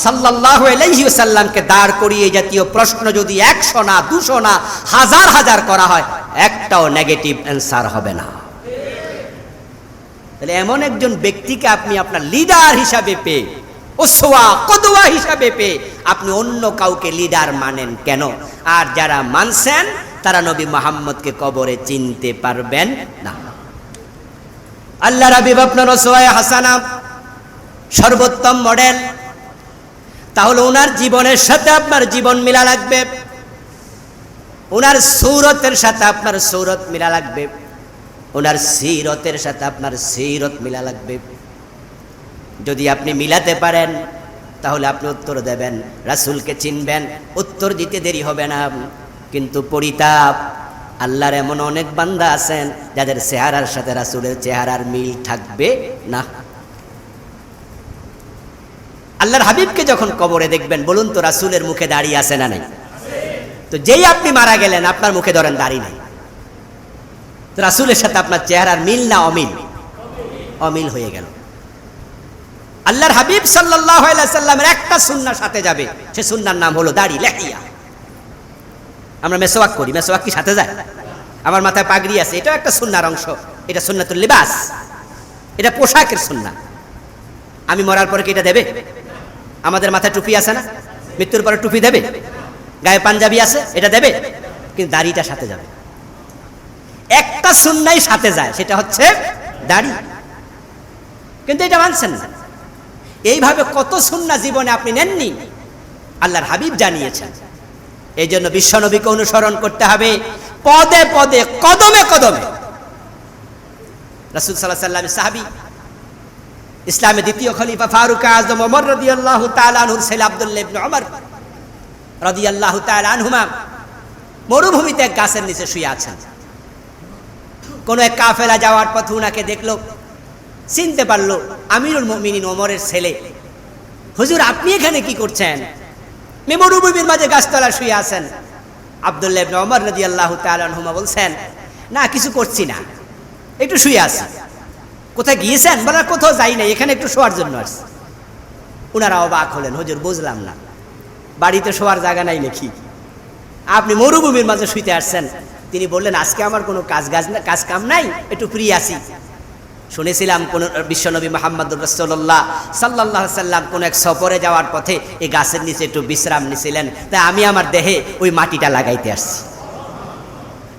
সাল্লাল্লাহু আলাইহি ওয়াসাল্লামকে দাঁড় করিয়ে এই জাতীয় প্রশ্ন যদি 100 না 200 না হাজার হাজার করা হয়, একটাও নেগেটিভ অ্যানসার হবে না। তাহলে এমন একজন ব্যক্তিকে আপনি আপনার লিডার হিসাবে পেয়ে, উসওয়া কদওয়া হিসাবে পেয়ে আপনি অন্য কাউকে লিডার মানেন কেন? আর যারা মানছেন তারা নবী মুহাম্মদকে কবরে চিনতে পারবেন না। আল্লাহর হাবিব আপনার উসওয়ায়ে হাসানা, সর্বোত্তম মডেল। তাহলে ওনার জীবনের সাথে আপনার জীবন মিলা লাগবে, ওনার সূরতের সাথে আপনার সূরত মিলা লাগবে, ওনার সিরতের সাথে আপনার সিরত মিলা লাগবে। যদি আপনি মিলাতে পারেন তাহলে আপনি উত্তর দেবেন, রাসূলকে চিনবেন, উত্তর দিতে দেরি হবে না। কিন্তু পরিতাপ, আল্লাহর এমন অনেক বান্দা আছেন যাদের চেহারার সাথে রাসূলের চেহারার মিল থাকবে না। আল্লাহর হাবিবকে যখন কবরে দেখবেন, বলুন তো রাসূলের মুখে দাড়ি আছে না নাই? তো যেই আপনি মারা গেলেন আপনার মুখে ধরেন দাড়ি নাই, তো রাসূলের সাথে আপনার চেহারার মিল না অমিল? অমিল হয়ে গেল। আল্লাহর হাবিব সাল্লাল্লাহু আলাইহি সাল্লামের একটা সুন্নাহর সাথে যাবে, সে সুন্নাহর নাম হলো দাড়ি, লিহিয়া। আমরা মেসওয়াক করি, মেসওয়াক কি সাথে যায়? আমার মাথায় পাগড়ি আছে, এটাও একটা সুন্নাহর অংশ, এটা সুন্নাতুল লিবাস, এটা পোশাকের সুন্নাহ। আমি মরার পরে কি এটা দেবে? আমাদের মাথায় টুপি আছে না, মৃত্যুর পরে টুপি দেবে? গায়ে পাঞ্জাবি আছে, এটা দেবে? কিন্তু দাড়িটা সাথে যাবে। একটা সুন্নাহই সাথে যায়, সেটা হচ্ছে দাড়ি। কিন্তু এটা মানছেন না। এইভাবে কত সুন্নাহ জীবনে আপনি নেননি, আল্লাহর হাবিব জানিয়েছেন। এই জন্য বিশ্বনবীকে অনুসরণ করতে হবে পদে পদে, কদমে কদমে। রাসূল সাল্লাল্লাহু আলাইহি ওয়াসাল্লাম সাহাবী, ইসলামের দ্বিতীয় খলিফা ফারুক আযম ওমর রাদিয়াল্লাহু তাআলা আনহুর ছেলে আব্দুল্লাহ ইবনে ওমর রাদিয়াল্লাহু তাআলা আনহুমা মরুভূমিতে এক গাছের নিচে শুয়ে আছেন। কোন এক কাফেলা যাওয়ার পথে উনাকে দেখলো, চিনতে পারলো আমিরুল মুমিনিন ওমরের ছেলে। হুজুর আপনি এখানে কি করছেন? মরুভূমির মাঝে গাছতলা শুয়ে আছেন। আব্দুল্লাহ ইবনে ওমর রাদিয়াল্লাহু তাআলা আনহুমা বলছেন, না কিছু করছি না, একটু শুয়ে আছি। কোথায় গিয়েছেন? বলে কোথাও যাই নাই, এখানে একটু শোয়ার জন্য আসছি। উনারা অবাক হলেন, হুজুর বুঝলাম না, বাড়িতে শোয়ার জায়গা নাই নাকি? আপনি মরুভূমির মাঝে শুইতে আসছেন। তিনি বললেন, আজকে আমার কোনো কাজ কাম নাই, একটু ফ্রি আছি। শুনেছিলাম কোন বিশ্বনবী মুহাম্মদুর রাসূলুল্লাহ সাল্লাল্লাহু আলাইহি সাল্লাম কোন এক সফরে যাওয়ার পথে এই গাছের নিচে একটু বিশ্রাম নিছিলেন, তাই আমি আমার দেহে ওই মাটিটা লাগাইতে আসছি।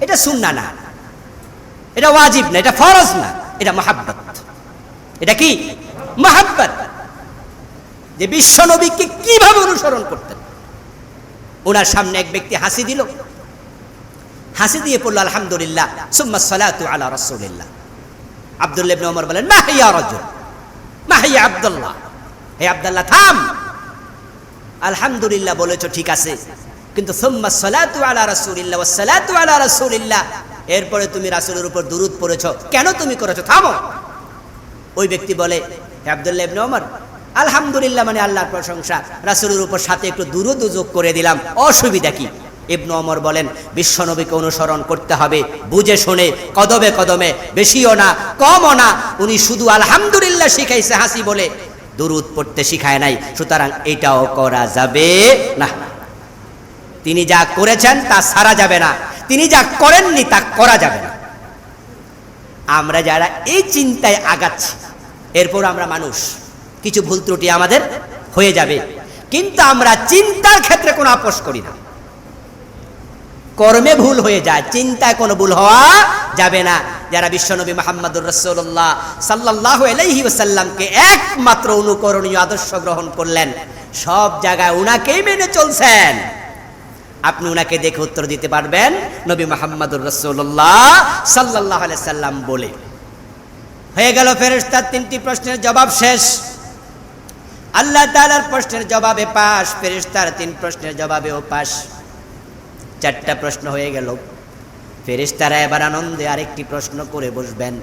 এটা সুন্নাহ না, এটা ওয়াজিব না, এটা ফরজ না, এটা মহাব্বত। এটা কি? মহাব্বত। যে বিশ্বনবীকে কিভাবে অনুসরণ করতেন। ওনার সামনে এক ব্যক্তি হাসি দিল, হাসি দিয়ে পড়ল আলহামদুলিল্লাহ সুম্মা সালাতু আলা রাসূলিল্লাহ। আব্দুল্লাহ ইবনে ওমর বলেন, মা হিয়া রাজুল, মা হিয়া আব্দুল্লাহ, হে আব্দুল্লাহ থাম। আলহামদুলিল্লাহ বলেছো ঠিক আছে, কিন্তু সুম্মা সালাতু আলা রাসূলিল্লাহ ওয়াস সালাতু আলা রাসূলিল্লাহ এরপরে তুমি রাসূলের উপর দুরূদ পড়েছো, কেন তুমি করেছো? থামো। ওই ব্যক্তি বলে, হে আব্দুল্লাহ ইবনে ওমর, আলহামদুলিল্লাহ মানে আল্লাহর প্রশংসা, রাসূলের উপর সাথে একটু দুরূদ যোগ করে দিলাম, অসুবিধা কি? ইবনে ওমর বলেন, বিশ্বনবীকে অনুসরণ করতে হবে বুঝে শুনে, কদমে কদমে, বেশিও না কমও না। উনি শুধু আলহামদুলিল্লাহ শিখাইছে হাসি বলে, দুরূদ পড়তে শিখায় নাই, সুতরাং এটাও করা যাবে না। তিনি যা করেছেন তা ছাড়া যাবে না, তিনি যা করেননি তা করা যাবে না। আমরা যারা এই চিন্তায় আগাচ্ছি, এরপর আমরা মানুষ, কিছু ভুল ত্রুটি আমাদের হয়ে যাবে, কিন্তু আমরা চিন্তার ক্ষেত্রে কোনো আপোষ করি না। কর্মে ভুল হয়ে যায়, চিন্তায় কোনো ভুল হওয়া যাবে না। যারা বিশ্বনবী মুহাম্মদুর রাসূলুল্লাহ সাল্লাল্লাহু আলাইহি ওয়াসাল্লামকে একমাত্র অনুকরণীয় আদর্শ গ্রহণ করলেন, সব জায়গায় উনাকেই মেনে চলছেন, আপনি উনাকে দেখে উত্তর দিতে পারবেন নবী মুহাম্মদুর রাসূলুল্লাহ সাল্লাল্লাহু আলাইহি সাল্লাম বলে। হয়ে গেল ফেরেশতার 3টি প্রশ্নের জবাব শেষ। আল্লাহ তাআলার প্রশ্নের জবাবে পাস, ফেরেশতার 3 প্রশ্নের জবাবেও পাস, 4টা প্রশ্ন হয়ে গেল। ফেরেশতারা এবার আনন্দে আরেকটি প্রশ্ন করে বসবেন।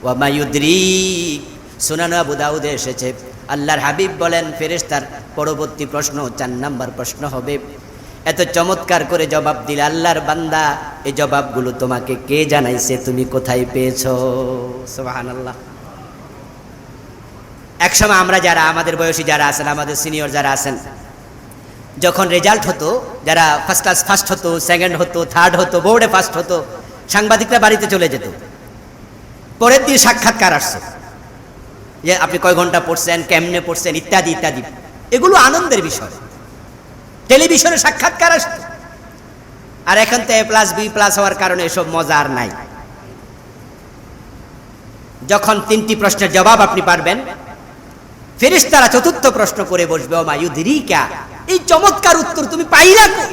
ওয়া মা ইউদরিক, সুনান আবু দাউদে এসেছে, আল্লাহর হাবিব বলেন ফেরেশতার পরবর্তী প্রশ্ন 4 নাম্বার প্রশ্ন হবে, এত চমৎকার করে জবাব দিলে আল্লাহর বান্দা, এই জবাবগুলো তোমাকে কে জানাইছে, তুমি কোথায় পেয়েছো? সুবহানাল্লাহ। একসময় আমরা যারা আমাদের বয়সী যারা আছেন, আমাদের সিনিয়র যারা আছেন, যখন রেজাল্ট হতো, যারা ফার্স্ট ক্লাস ফার্স্ট হতো, সেকেন্ড হতো, থার্ড হতো, বোর্ডে ফার্স্ট হতো, সাংবাদিকরা বাড়িতে চলে যেত, পরের দিন সাক্ষাৎকার আসছে, যে আপনি কয় ঘন্টা পড়ছেন, কেমনে পড়ছেন, ইত্যাদি ইত্যাদি। এগুলো আনন্দের বিষয়। টেলিভিশনে সাক্ষাৎকার আসতো, আর এখন তো A+B+ হওয়ার কারণে এসব মজা আর নাই। যখন 3টি প্রশ্নের জবাব আপনি পারবেন, ফেরেশতারা 4র্থ প্রশ্ন করে বসবে, ওয়া মা ইউদরিকা, এই চমৎকার উত্তর তুমি পাইলা কই?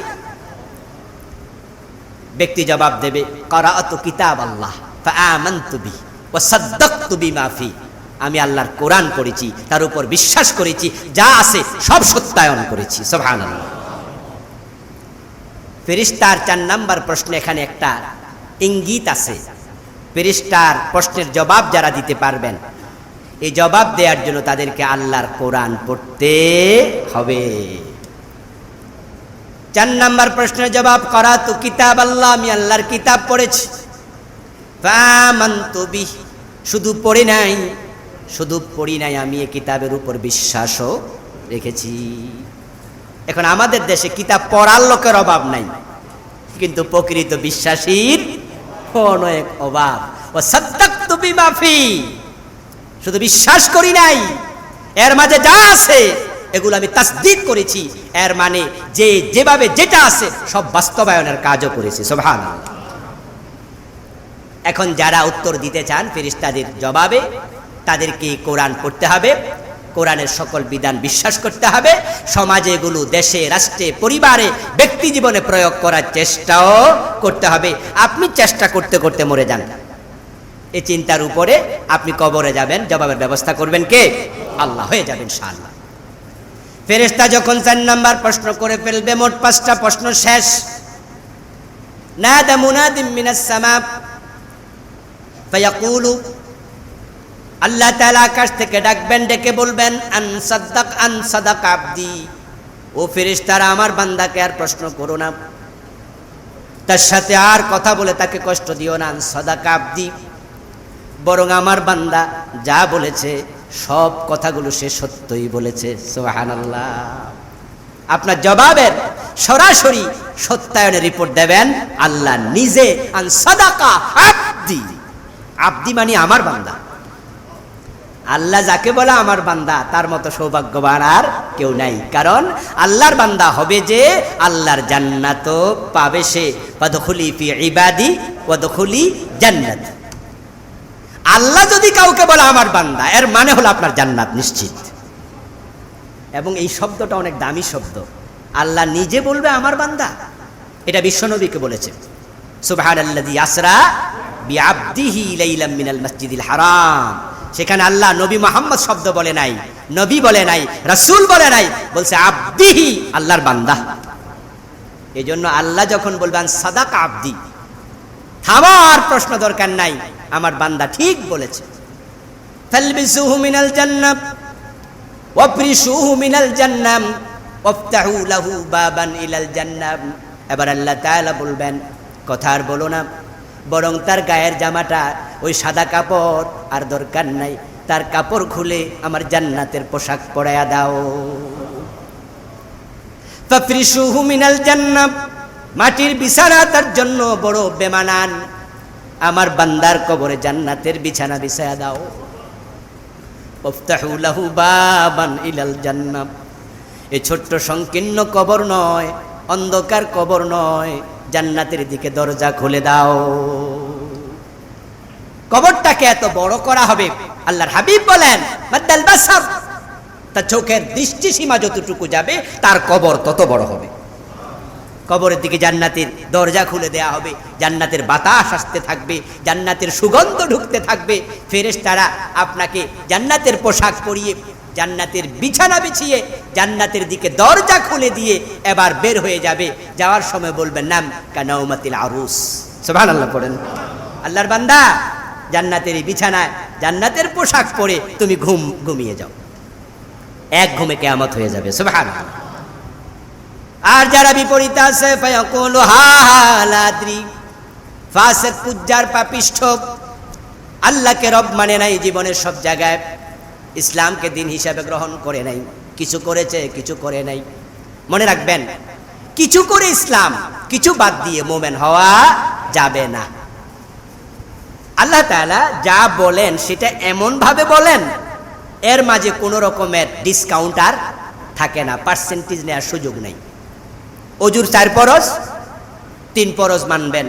ব্যক্তি জবাব দেবে, ক্বারাআতু কিতাবাল্লাহ ফাআমানতু বিহি ওয়া সাদ্দাকতু বিমা ফি, আমি আল্লাহর কোরআন পড়েছি, তার উপর বিশ্বাস করেছি, যা আছে সব সত্যায়ন করেছি। সুবহানাল্লাহ। ফেরেশতার 4 নাম্বার প্রশ্নে এখানে একটা ইঙ্গিত আছে। ফেরেশতার প্রশ্নের জবাব যারা দিতে পারবেন, এই জবাব দেওয়ার জন্য তাদেরকে আল্লাহর কোরআন পড়তে হবে। 4 নাম্বার প্রশ্নের জবাব, ক্বারাতু কিতাবাল্লাহ, আমি আল্লাহর কিতাব পড়েছি, ফাআমানতু বিহি, শুধু পড়ি নাই, আমি এই কিতাবের উপর বিশ্বাসও রেখেছি। এখন আমাদের দেশে কিতাব পড়ার লোকের অভাব নাই, কিন্তু প্রকৃত বিশ্বাসীর অনেক অভাব। ওয়া সাদ্দাকতু বিমা ফি, শুধু বিশ্বাস করি নাই, এর মাঝে যা আছে এগুলো আমি তাসদীক করেছি, এর মানে যে যেভাবে যেটা আছে সব বাস্তবায়নের কাজও করেছি। সুবহানাল্লাহ। এখন যারা উত্তর দিতে চান ফেরেশতাদের জবাবে, তাদেরকে কোরআন পড়তে হবে, কোরআনের সকল বিধান বিশ্বাস করতে হবে, সমাজে এগুলো দেশে, রাষ্ট্রে, পরিবারে, ব্যক্তি জীবনে প্রয়োগ করার চেষ্টাও করতে হবে। আপনি চেষ্টা করতে করতে মরে যান, এই চিন্তার উপরে আপনি কবরে যাবেন, জবাবের ব্যবস্থা করবেন কে? আল্লাহ। হয়ে যাবেন ইনশাআল্লাহ। ফেরেশতা যখন 4 নাম্বার প্রশ্ন করে ফেলবে, মোট 5টা প্রশ্ন শেষ। নাদা মুনাদিম মিনাস সামা ফায়াকুলু, আল্লাহ তাআলা আকাশ থেকে ডাকবেন, ডেকে বলবেন, আন সাদাক আবদি, ও ফেরেশতারা আমার বান্দাকে আর প্রশ্ন করো না, তার সাথে আর কথা বলে তাকে কষ্ট দিও না। আন সাদাক আবদি, বরং আমার বান্দা যা বলেছে সব কথাগুলো সে সত্যই বলেছে। সুবহানাল্লাহ। আপনার জবাবের সরাসরি সত্যায়নের রিপোর্ট দেবেন আল্লাহ নিজে। আন সাদাকা আবদি, আবদি মানে আমার বান্দা। আল্লাহ যাকে বলে আমার বান্দা, তার মতো সৌভাগ্যবান আর কেউ নাই। কারণ আল্লাহর বান্দা হবে যে আল্লাহর জান্নাত পাবে সে। ওয়াদখুলি ফি ইবাদি ওয়াদখুলি জান্নাত। আল্লাহ যদি কাউকে বলে আমার বান্দা, এর মানে হলো আপনার জান্নাত নিশ্চিত। এবং এই শব্দটা অনেক দামি শব্দ। আল্লাহ নিজে বলবে আমার বান্দা, এটা বিশ্বনবীকে বলেছে। সুবহানাল্লাযী আসরা বিআবদিহি লাইলাম মিনাল মাসজিদিল হারাম। সেখানে আল্লাহ নবী মুহাম্মদ শব্দ বলে নাই, নবী বলে নাই, রাসূল বলে নাই, বলছে আবদিহি, আল্লাহর বান্দা। এই জন্য আল্লাহ যখন বলবেন সাদাকা আবদি, থামার প্রশ্ন দরকার নাই, আমার বান্দা ঠিক বলেছে। ফালবিসুহু মিনাল জান্নাহ ওয়াফরিশুহু মিনাল জান্নাহ ওয়াফতাহু লাহু বাবান ইলাল জান্নাহ। এবার আল্লাহ তাআলা বলবেন, কথা আর বলো না, বরং তার গায়ের জামাটা ওই সাদা কাপড় আর দরকার নাই, তার কাপড় খুলে আমার জান্নাতের পোশাক পরাইয়া দাও। ফাফরিশুহু মিনাল জান্নাহ, মাটির বিছানা তার জন্য বড় বেমানান, আমার বান্দার কবরে জান্নাতের বিছানা বিছায়া দাও। ওয়াফতাহু লাহু বাবান ইলাল জান্নাহ, এই ছোট্ট সংকীর্ণ কবর নয়, অন্ধকার কবর নয়, জান্নাতের দিকে দরজা খুলে দাও। কবরটাকে এত বড় করা হবে, আল্লাহর হাবিব বলেন মাদ্দাল বাসার, তার চোখের দৃষ্টি সীমা যতটুকু যাবে তার কবর তত বড় হবে। কবরের দিকে জান্নাতের দরজা খুলে দেয়া হবে, জান্নাতের বাতাস আসতে থাকবে, জান্নাতের সুগন্ধ ঢুকতে থাকবে। ফেরেশতারা আপনাকে জান্নাতের পোশাক পরিয়ে, জান্নাতের বিছানা বিছিয়ে, জান্নাতের দিকে দরজা খুলে দিয়ে এবার বের হয়ে যাবে। যাওয়ার সময় বলবেন নাম কানাউমাতিল আরুস, সুবহানাল্লাহ পড়েন। আল্লাহর বান্দা, জান্নাতের এই বিছানায় জান্নাতের পোশাক পরে তুমি ঘুমিয়ে যাও, এক ঘুমে কিয়ামত হয়ে যাবে, সুবহানাল্লাহ। আর যারা বিপরীতে আছে, ফায়াকুলু হা হা লা আদরি, ফাসিক, ফুজ্জার, পাপিষ্ঠ, আল্লাহকে রব মানে নাই, জীবনের সব জায়গায় ইসলামকে দিন হিসাবে গ্রহণ করে নাই, কিছু করেছে কিছু করে নাই। মনে রাখবেন, কিছু করে ইসলাম, কিছু বাদ দিয়ে মুমিন হওয়া যাবে না। আল্লাহ তাআলা যা বলেন সেটা এমন ভাবে বলেন, এর মাঝে কোনো রকমের ডিসকাউন্ট আর থাকে না, পার্সেন্টেজ নেওয়ার সুযোগ নেই। অজুর 4 ফরজ, 3 ফরজ মানবেন,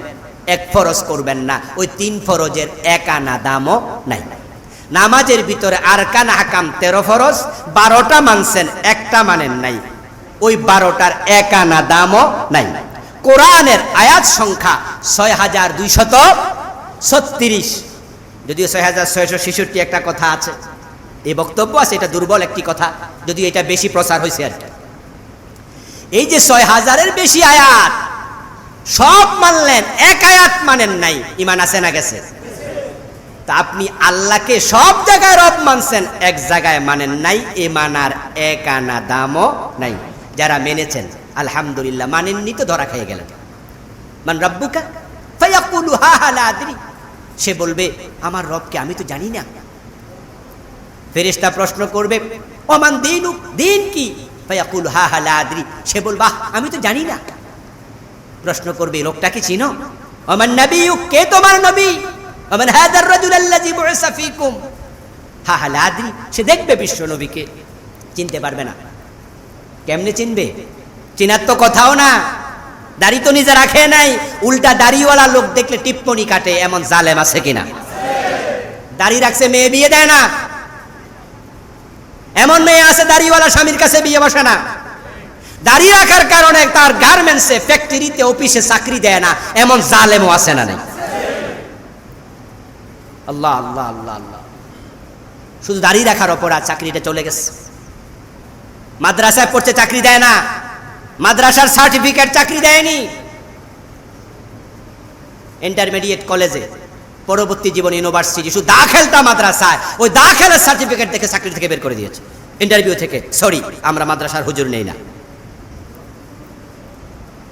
1 ফরজ করবেন না, ওই 3 ফরজের 1 আনা দামও নাই। নামাজের ভিতরে আরকান আহকাম 13 ফরজ, 12টা মানছেন, 1টা মানেন নাই, ওই 12টার 1 আনা দামও নাই। কোরআনের আয়াত সংখ্যা 6236, যদিও 6666 একটা কথা আছে, এই বক্তব্য আছে, এটা দুর্বল একটি কথা, যদিও এটা বেশি প্রচার হয়েছে আর কি। এই যে 6000-এর বেশি আয়াত সব মানলেন, 1 আয়াত মানেন নাই, ঈমান আছে না গেছে? তা আপনি আল্লাহকে সব জায়গায় রব মানছেন, এক জায়গায় মানেন নাই, ঈমানার 1 আনা দামও নাই। যারা মেনেছেন আলহামদুলিল্লাহ, মানেননি তো ধরা খেয়ে গেলেন। মান রাব্বুকা ফায়াকুলু হা হা লা আদরি, সে বলবে আমার রবকে আমি তো জানি না। ফেরেশতা প্রশ্ন করবে ওমান দীনুক, দিন কি? ফায়াকুলু হা হা লা আদরি, সে বলবে আমি তো জানি না। প্রশ্ন করবে লোকটাকে চিনো? ওমান নবিয়ুক, কে তোমার নবী? ওমান হাযার রাজুল আল্লাযী বুইসা ফীকুম, হা হা লা আদরি, সে দেখবে বিশ্ব নবীকে, চিনতে পারবে না। কেমনে চিনবে? চিনার তো কথাও না, দাড়ি তো নিজে রাখে নাই, উল্টা দাড়িওয়ালা লোক দেখলে টিপ্পনি কাটে, এমন জালেম আছে কিনা? দাড়ি রাখছে, মেয়ে বিয়ে দেয় না, এমন মেয়ে আছে দাড়িওয়ালা স্বামীর কাছে বিয়ে বসে না। দাড়ি রাখার কারণে তার গার্মেন্টসে, ফ্যাক্টরিতে, অফিসে চাকরি দেয় না, এমন জালেমও আছে না? নেই? আল্লাহ আল্লাহ আল্লাহ আল্লাহ, শুধু দাড়ি রাখার অপরাধ চাকরিটা চলে গেছে। মাদ্রাসায় পড়ছে, চাকরি দেয় না, মাদ্রাসার সার্টিফিকেট চাকরি দেয়নি। ইন্টারমিডিয়েট কলেজে, পরবর্তী জীবন ইউনিভার্সিটি, শুধু দাখিলটা মাদ্রাসায়, ওই দাখিলের সার্টিফিকেট দেখে চাকরি থেকে বের করে দিয়েছে, ইন্টারভিউ থেকে, সরি আমরা মাদ্রাসার হুজুর নেই না।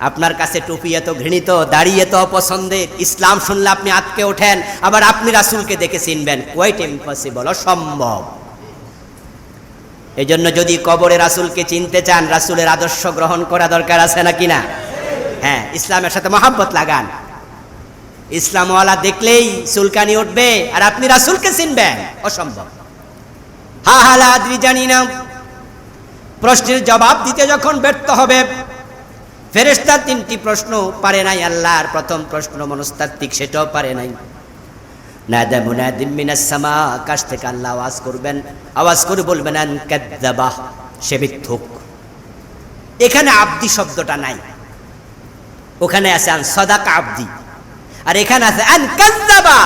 আপনার কাছে টুপি এত ঘৃণিত, দাড়ি এত অপছন্দের, ইসলাম শুনলে আপনি আটকে ওঠেন, আবার আপনি রাসূলকে দেখে চিনবেন, কোয়াইট ইম্পসিবল, অসম্ভব। এই জন্য যদি কবরে রাসূলকে চিনতে চান, রাসূলের আদর্শ গ্রহণ করা দরকার আছে নাকি না? হ্যাঁ, ইসলামের সাথে মহব্বত লাগান। ইসলামওয়ালা দেখলেই চুলকানি উঠবে, আর আপনি রাসূলকে চিনবেন, অসম্ভব। হা হা লা আদরি, জানি না। প্রশ্নের জবাব দিতে যখন ব্যর্থ হবে, ফেরেশতা 3টি প্রশ্ন পারে নাই আল্লাহর। প্রথম প্রশ্ন মনস্তাত্ত্বিক, সেটাও পারে নাই। নাদা মুনাদিম মিনাস সামা, আকাশ থেকে আল্লাহ আওয়াজ করবেন, আওয়াজ করে বলবেন আন কাযযাবা, সে মিথ্যুক। এখানে আব্দি শব্দটা নাই, ওখানে আছে আন সাদাকা আব্দি, আর এখানে আছে আন কাযযাবা।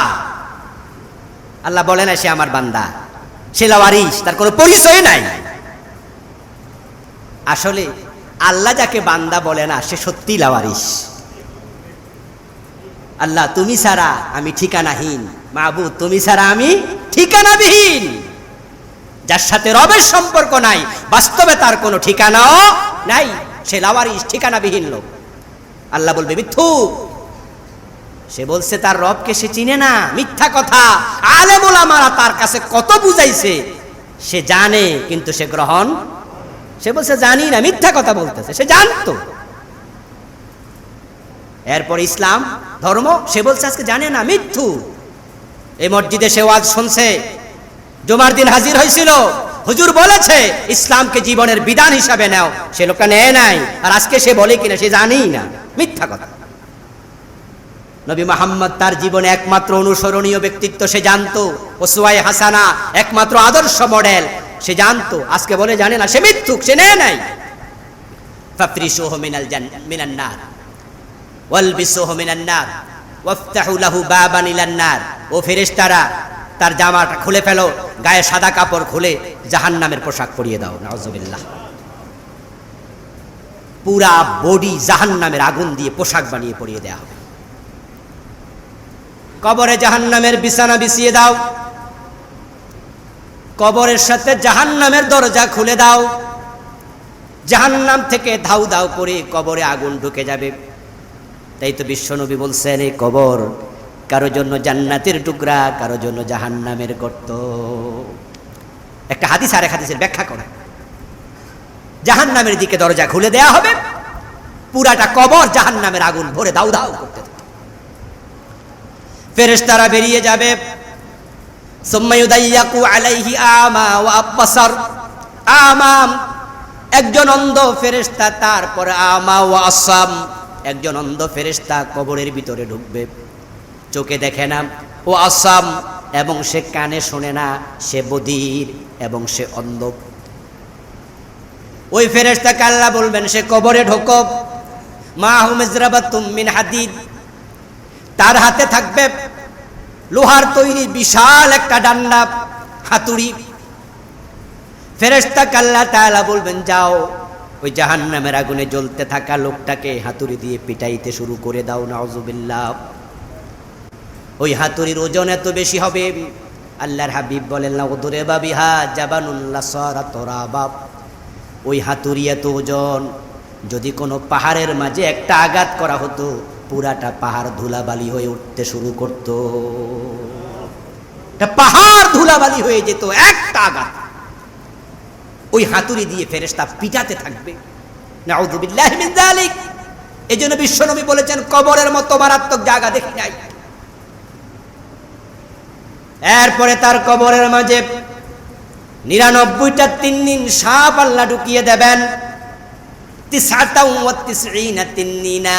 আল্লাহ বলেন সে আমার বান্দা, সে লাওয়ারিস, তার কোনো পরিচয় নাই। আসলে আল্লাহ যাকে বান্দা বলে না, সে সত্যি লাওয়ারিস। আল্লাহ তুমি ছাড়া আমি ঠিকানাহীন, মাবুদ তুমি ছাড়া আমি ঠিকানাবিহীন। যার সাথে রবের সম্পর্ক নাই, বাস্তবে তার কোনো ঠিকানাও নাই, সে লাওয়ারিস, ঠিকানাবিহীন লোক। আল্লাহ বলবে মিথ্যুক, সে বলছে তার রবকে সে চিনে না, মিথ্যা কথা। আলেম ওলামারা তার কাছে কত বুঝাইছে, সে জানে কিন্তু সে গ্রহণ, সে বলছে জানি না, মিথ্যা কথা বলতেছে, সে জানতো। এরপর ইসলাম ধর্ম, সে বলছে আজকে জানে না, মিথ্যু। এই মসজিদে সে ওয়াজ শুনছে, জুমার দিন হাজির হয়েছিল, হুজুর বলেছে ইসলামকে জীবনের বিধান হিসাবে নাও, সে লোকটা নেয় নাই। আর আজকে সে বলে কিনা সে জানেই না, মিথ্যা কথা। নবী মুহাম্মদ তার জীবনে একমাত্র অনুসরণীয় ব্যক্তিত্ব, সে জানতো, উসওয়ায়ে হাসানা, একমাত্র আদর্শ মডেল, সে জানতো, আজকে বলে জানে না, সে মিথ্যুক, সে নেয় নাই। ফাফরিশুহু মিনান নার ওয়ালবিসুহু মিনান নার ওয়াফতাহু লাহু বাবান ইলান নার। ও ফেরেশতারা তার জামাটা খুলে ফেলো, গায়ে সাদা কাপড় খুলে জাহান্নামের পোশাক পরিয়ে দাও। নাউজুবিল্লাহ। পুরা বডি জাহান্নামের আগুন দিয়ে পোশাক বানিয়ে পরিয়ে দেওয়া হবে। কবরে জাহান্নামের বিছানা বিছিয়ে দাও, কবরের সাথে জাহান্নামের দরজা খুলে দাও, জাহান্নাম থেকে ধাউ ধাউ করে কবরে আগুন ঢুকে যাবে। তাই তো বিশ্বনবী বলছেন, এই কবর কারো জন্য জান্নাতের টুকরা, কারো জন্য জাহান্নামের গর্ত। একটা হাদিস আর এক হাদিসের ব্যাখ্যা করে, জাহান্নামের দিকে দরজা খুলে দেয়া হবে, পুরাটা কবর জাহান্নামের আগুন ভরে দাউ দাউ করতে থাকে। ফেরেশতারা বেরিয়ে যাবে, সুম্মা ইউদাইয়াকু আলাইহি আমা ওয়া আবসার। আমাম একজন অন্ধ ফেরেশতা, তারপর আমা ওয়া আসাম একজন অন্ধ ফেরেশতা কবরের ভিতরে ঢুকবে, চোখে দেখে না, ও আসাম এবং সে কানে শোনে না, সে বধির এবং সে অন্ধ। ওই ফেরেশতাকে আল্লাহ বলবেন সে কবরে ঢোকো, মাহু মিজরাবাতুম মিন হাদিদ, তার হাতে থাকবে লোহার তৈরি বিশাল একটা ডান্ডা, হাতুড়ি। ফেরেশতাকে আল্লাহ তাআলা বলবেন যাও ওই জাহান্নামের আগুনে জ্বলতে থাকা লোকটাকে হাতুড়ি দিয়ে পিটাইতে শুরু করে দাও। নাউজুবিল্লাহ। ওই হাতুড়ির ওজন এত বেশি হবে, আল্লাহর হাবিব বলেন না উদুরিবা বিহা জাবানুন লাসারা তুরাবা। ওই হাতুড়ি এত ওজন, যদি কোনো পাহাড়ের মাঝে একটা আঘাত করা হতো, পুরাটা পাহাড় ধুলাবালি হয়ে উঠতে শুরু করত, পাহাড় ধুলাবালি হয়ে যেত একটা আঘাত। ওই হাতুড়ি দিয়ে ফেরেশতা পিটাতে থাকবে। নাউযুবিল্লাহি মিন যালিক। এজন্য বিশ্বনবী বলেছেন কবরের মতো মারাত্মক জায়গা দেখি নাই। এরপরে তার কবরের মাঝে 99টা তিন্নিন সাপ আল্লাহ ঢুকিয়ে দেবেন। 99 তিন্নিনা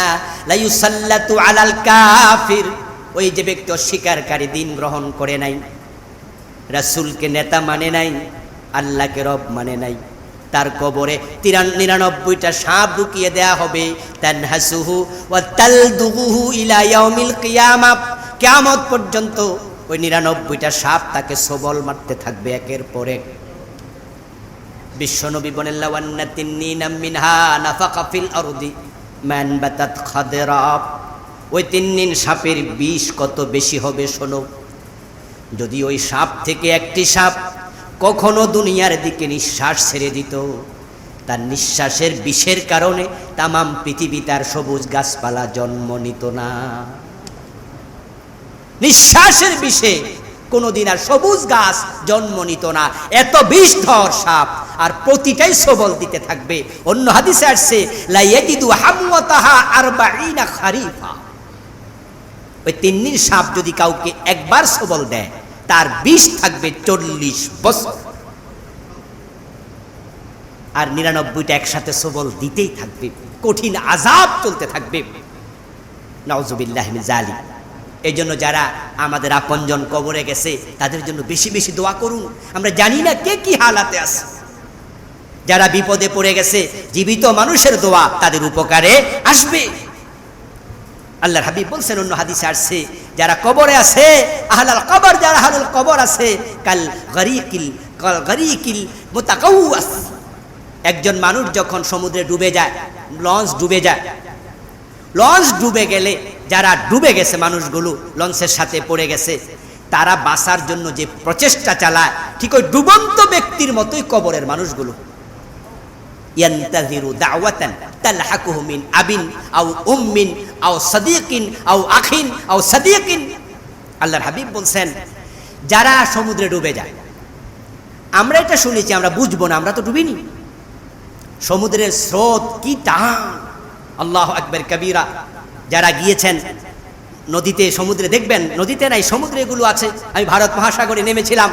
লা ইউসাল্লাতু আলাল কাফির। ওই যে ব্যক্তি অস্বীকারী, দিন গ্রহণ করে নাই, রাসূলকে নেতা মানে নাই, আল্লাহকে রব মানে নাই, তার কবরে 99টা সাপ ঢুকিয়ে দেয়া হবে। তানহাসুহু ওয়া তালদুগুহু ইলা ইয়াউমিল কিয়ামাহ। কিয়ামত পর্যন্ত ওই 99টা সাপ তাকে সবল মারতে থাকবে একের পর এক। বিশ্বনবী বলেন লাওয়ান্না তিন্নিনা মিনহা নাফাকা ফিল আরদি মান বাতাত খাদরা। ওই তিন্নিন সাপের বিষ কত বেশি হবে শোনো। যদি ওই সাপ থেকে একটি সাপ কখনো দুনিয়ার দিকে নিঃশ্বাস ছেড়ে দিত, তার নিঃশ্বাসের বিষের কারণে তামাম পৃথিবী তার সবুজ গাছপালা জন্ম নিত না। নিঃশ্বাসের বিষে কোনোদিন আর সবুজ গাছ জন্ম নিত না, এত বিষধর সাপ, আর প্রতিটাই সবল দিতে থাকবে। অন্য হাদিসে আসছে লা ইয়াজিদু হামওয়াতাহা 40 খারিফা। ওই তিন্নির সাপ যদি কাউকে একবার সবল দেয়, তার বিষ থাকবে 40 বছর, আর 99টা একসাথে সবল দিতেই থাকবে, কঠিন আযাব চলতে থাকবে। নাউযুবিল্লাহি মিন যালিক। এই জন্য যারা আমাদের আপনজন কবরে গেছে তাদের জন্য বেশি বেশি দোয়া করুন। আমরা জানি না কে কি হালাতে আছে। যারা বিপদে পড়ে গেছে, জীবিত মানুষের দোয়া তাদের উপকারে আসবে। আল্লাহর হাবিব বলছেন অন্য হাদিসে আসছে, যারা কবরে আছে, আহলাল কবর, যারা আহলুল কবর আছে, কাল গরিকিল মুতাকাওয়াস। একজন মানুষ যখন সমুদ্রে ডুবে যায়, লঞ্চ ডুবে যায়, লঞ্চ ডুবে গেলে যারা ডুবে গেছে মানুষগুলো লঞ্চের সাথে পড়ে গেছে, তারা বাঁচার জন্য যে প্রচেষ্টা চালায়, ঠিক ওই ডুবন্ত ব্যক্তির মতোই কবরের মানুষগুলো ইয়ান্তাযিরু দাওয়াতান তালহাকুহু মিন আবিন আও উম্মিন আও সাদিকিন আও আখিন আও সাদিকিন। আল্লাহর হাবিব বলছেন, যারা সমুদ্রে ডুবে যায়, আমরা এটা শুনেছি, আমরা বুঝবো না, আমরা তো ডুবিনি। সমুদ্রের স্রোত কি টান, আল্লাহু আকবার কবীরা। যারা গিয়েছেন নদীতে, সমুদ্রে দেখবেন, নদীতে নাই সমুদ্রে এগুলো আছে। আমি ভারত মহাসাগরে নেমেছিলাম,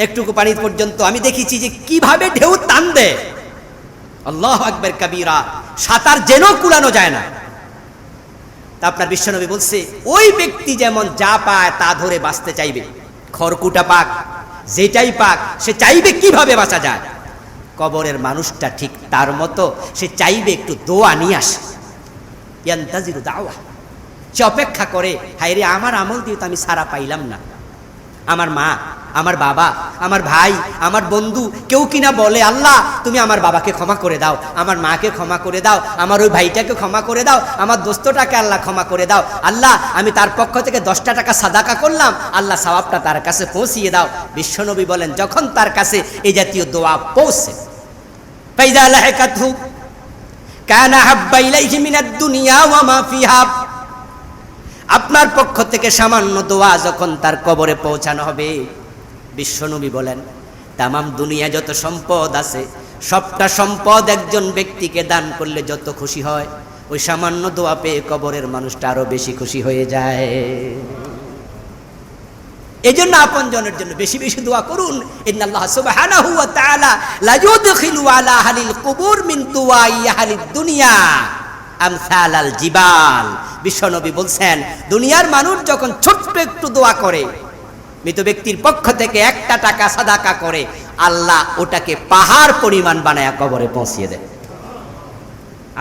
একটুকু পানি পর্যন্ত আমি দেখেছি যে কিভাবে ঢেউ টান দেয়, আল্লাহু আকবার কবীরা। সাঁতার যেন কুলানো যায় না। তা আপনার বিশ্বনবী বলছে, ওই ব্যক্তি যেমন যা পায় তা ধরে বাঁচতে চাইবে, খড়কুটা পাক যেটাই পাক, সে চাইবে কিভাবে বাঁচা যায়। কবরের মানুষটা ঠিক তার মতো, সে চাইবে একটু দোয়া নিয়ে আসে। ইয়ান্তাজিরু দাওয়া, সে অপেক্ষা করে, হায় রে আমার আমল দিয়ে তো আমি সারা পাইলাম না। আমার মা, আমার বাবা, আমার ভাই, আমার বন্ধু কেউ কিনা বলে, আল্লাহ তুমি আমার বাবাকে ক্ষমা করে দাও, আমার মাকে ক্ষমা করে দাও, আমার ওই ভাইটাকে ক্ষমা করে দাও, আমার দোস্তটাকে আল্লাহ ক্ষমা করে দাও, আল্লাহ আমি তার পক্ষ থেকে 10টা টাকা সাদাকা করলাম, আল্লাহ সওয়াবটা তার কাছে পৌঁছিয়ে দাও। বিশ্বনবী বলেন, যখন তার কাছে এই জাতীয় দোয়া পৌঁছে, ফাইযা লাহিকাতহু কানা হাব্বা ইলাইহি মিনাদ দুনিয়া ওয়া মা ফিহা, আপনার পক্ষ থেকে সামান্য দোয়া যখন তার কবরে পৌঁছানো হবে, বিশ্বনবী বলেন, তামাম দুনিয়া যত সম্পদ আছে, সবটা সম্পদ একজন ব্যক্তিকে দান করলে যত খুশি হয়, ওই সামান্য দোয়া পেয়ে কবরের মানুষটা আরো বেশি খুশি হয়ে যায়। এই জন্য আপনজনের জন্য বেশি বেশি দোয়া করুন। ইন্নাল্লাহ সুবহানাহু ওয়া তাআলা লা ইউদখিলু আলা আহলিল কুবুর মিন দুআই আহলিদ দুনিয়া আমসালাল জিবাল। বিশ্বনবী বলছেন, দুনিয়ার মানুষ যখন ছোট্ট একটু দোয়া করে, মৃত ব্যক্তির পক্ষ থেকে 1টা টাকা সাদাকা করে, আল্লাহ ওটাকে পাহাড় পরিমাণ বানায়া কবরে পৌঁছিয়ে দেয়।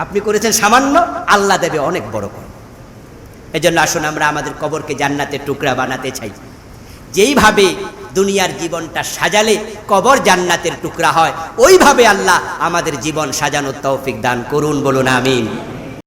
আপনি করেছেন সামান্য, আল্লাহ দেবে অনেক বড় করে। এজন্য আসুন আমরা আমাদের কবরকে জান্নাতের টুকরা বানাতে চাই। যেইভাবে দুনিয়ার জীবনটা সাজালে কবর জান্নাতের টুকরা হয়, ওইভাবে আল্লাহ আমাদের জীবন সাজানোর তৌফিক দান করুন, বলুন আমিন।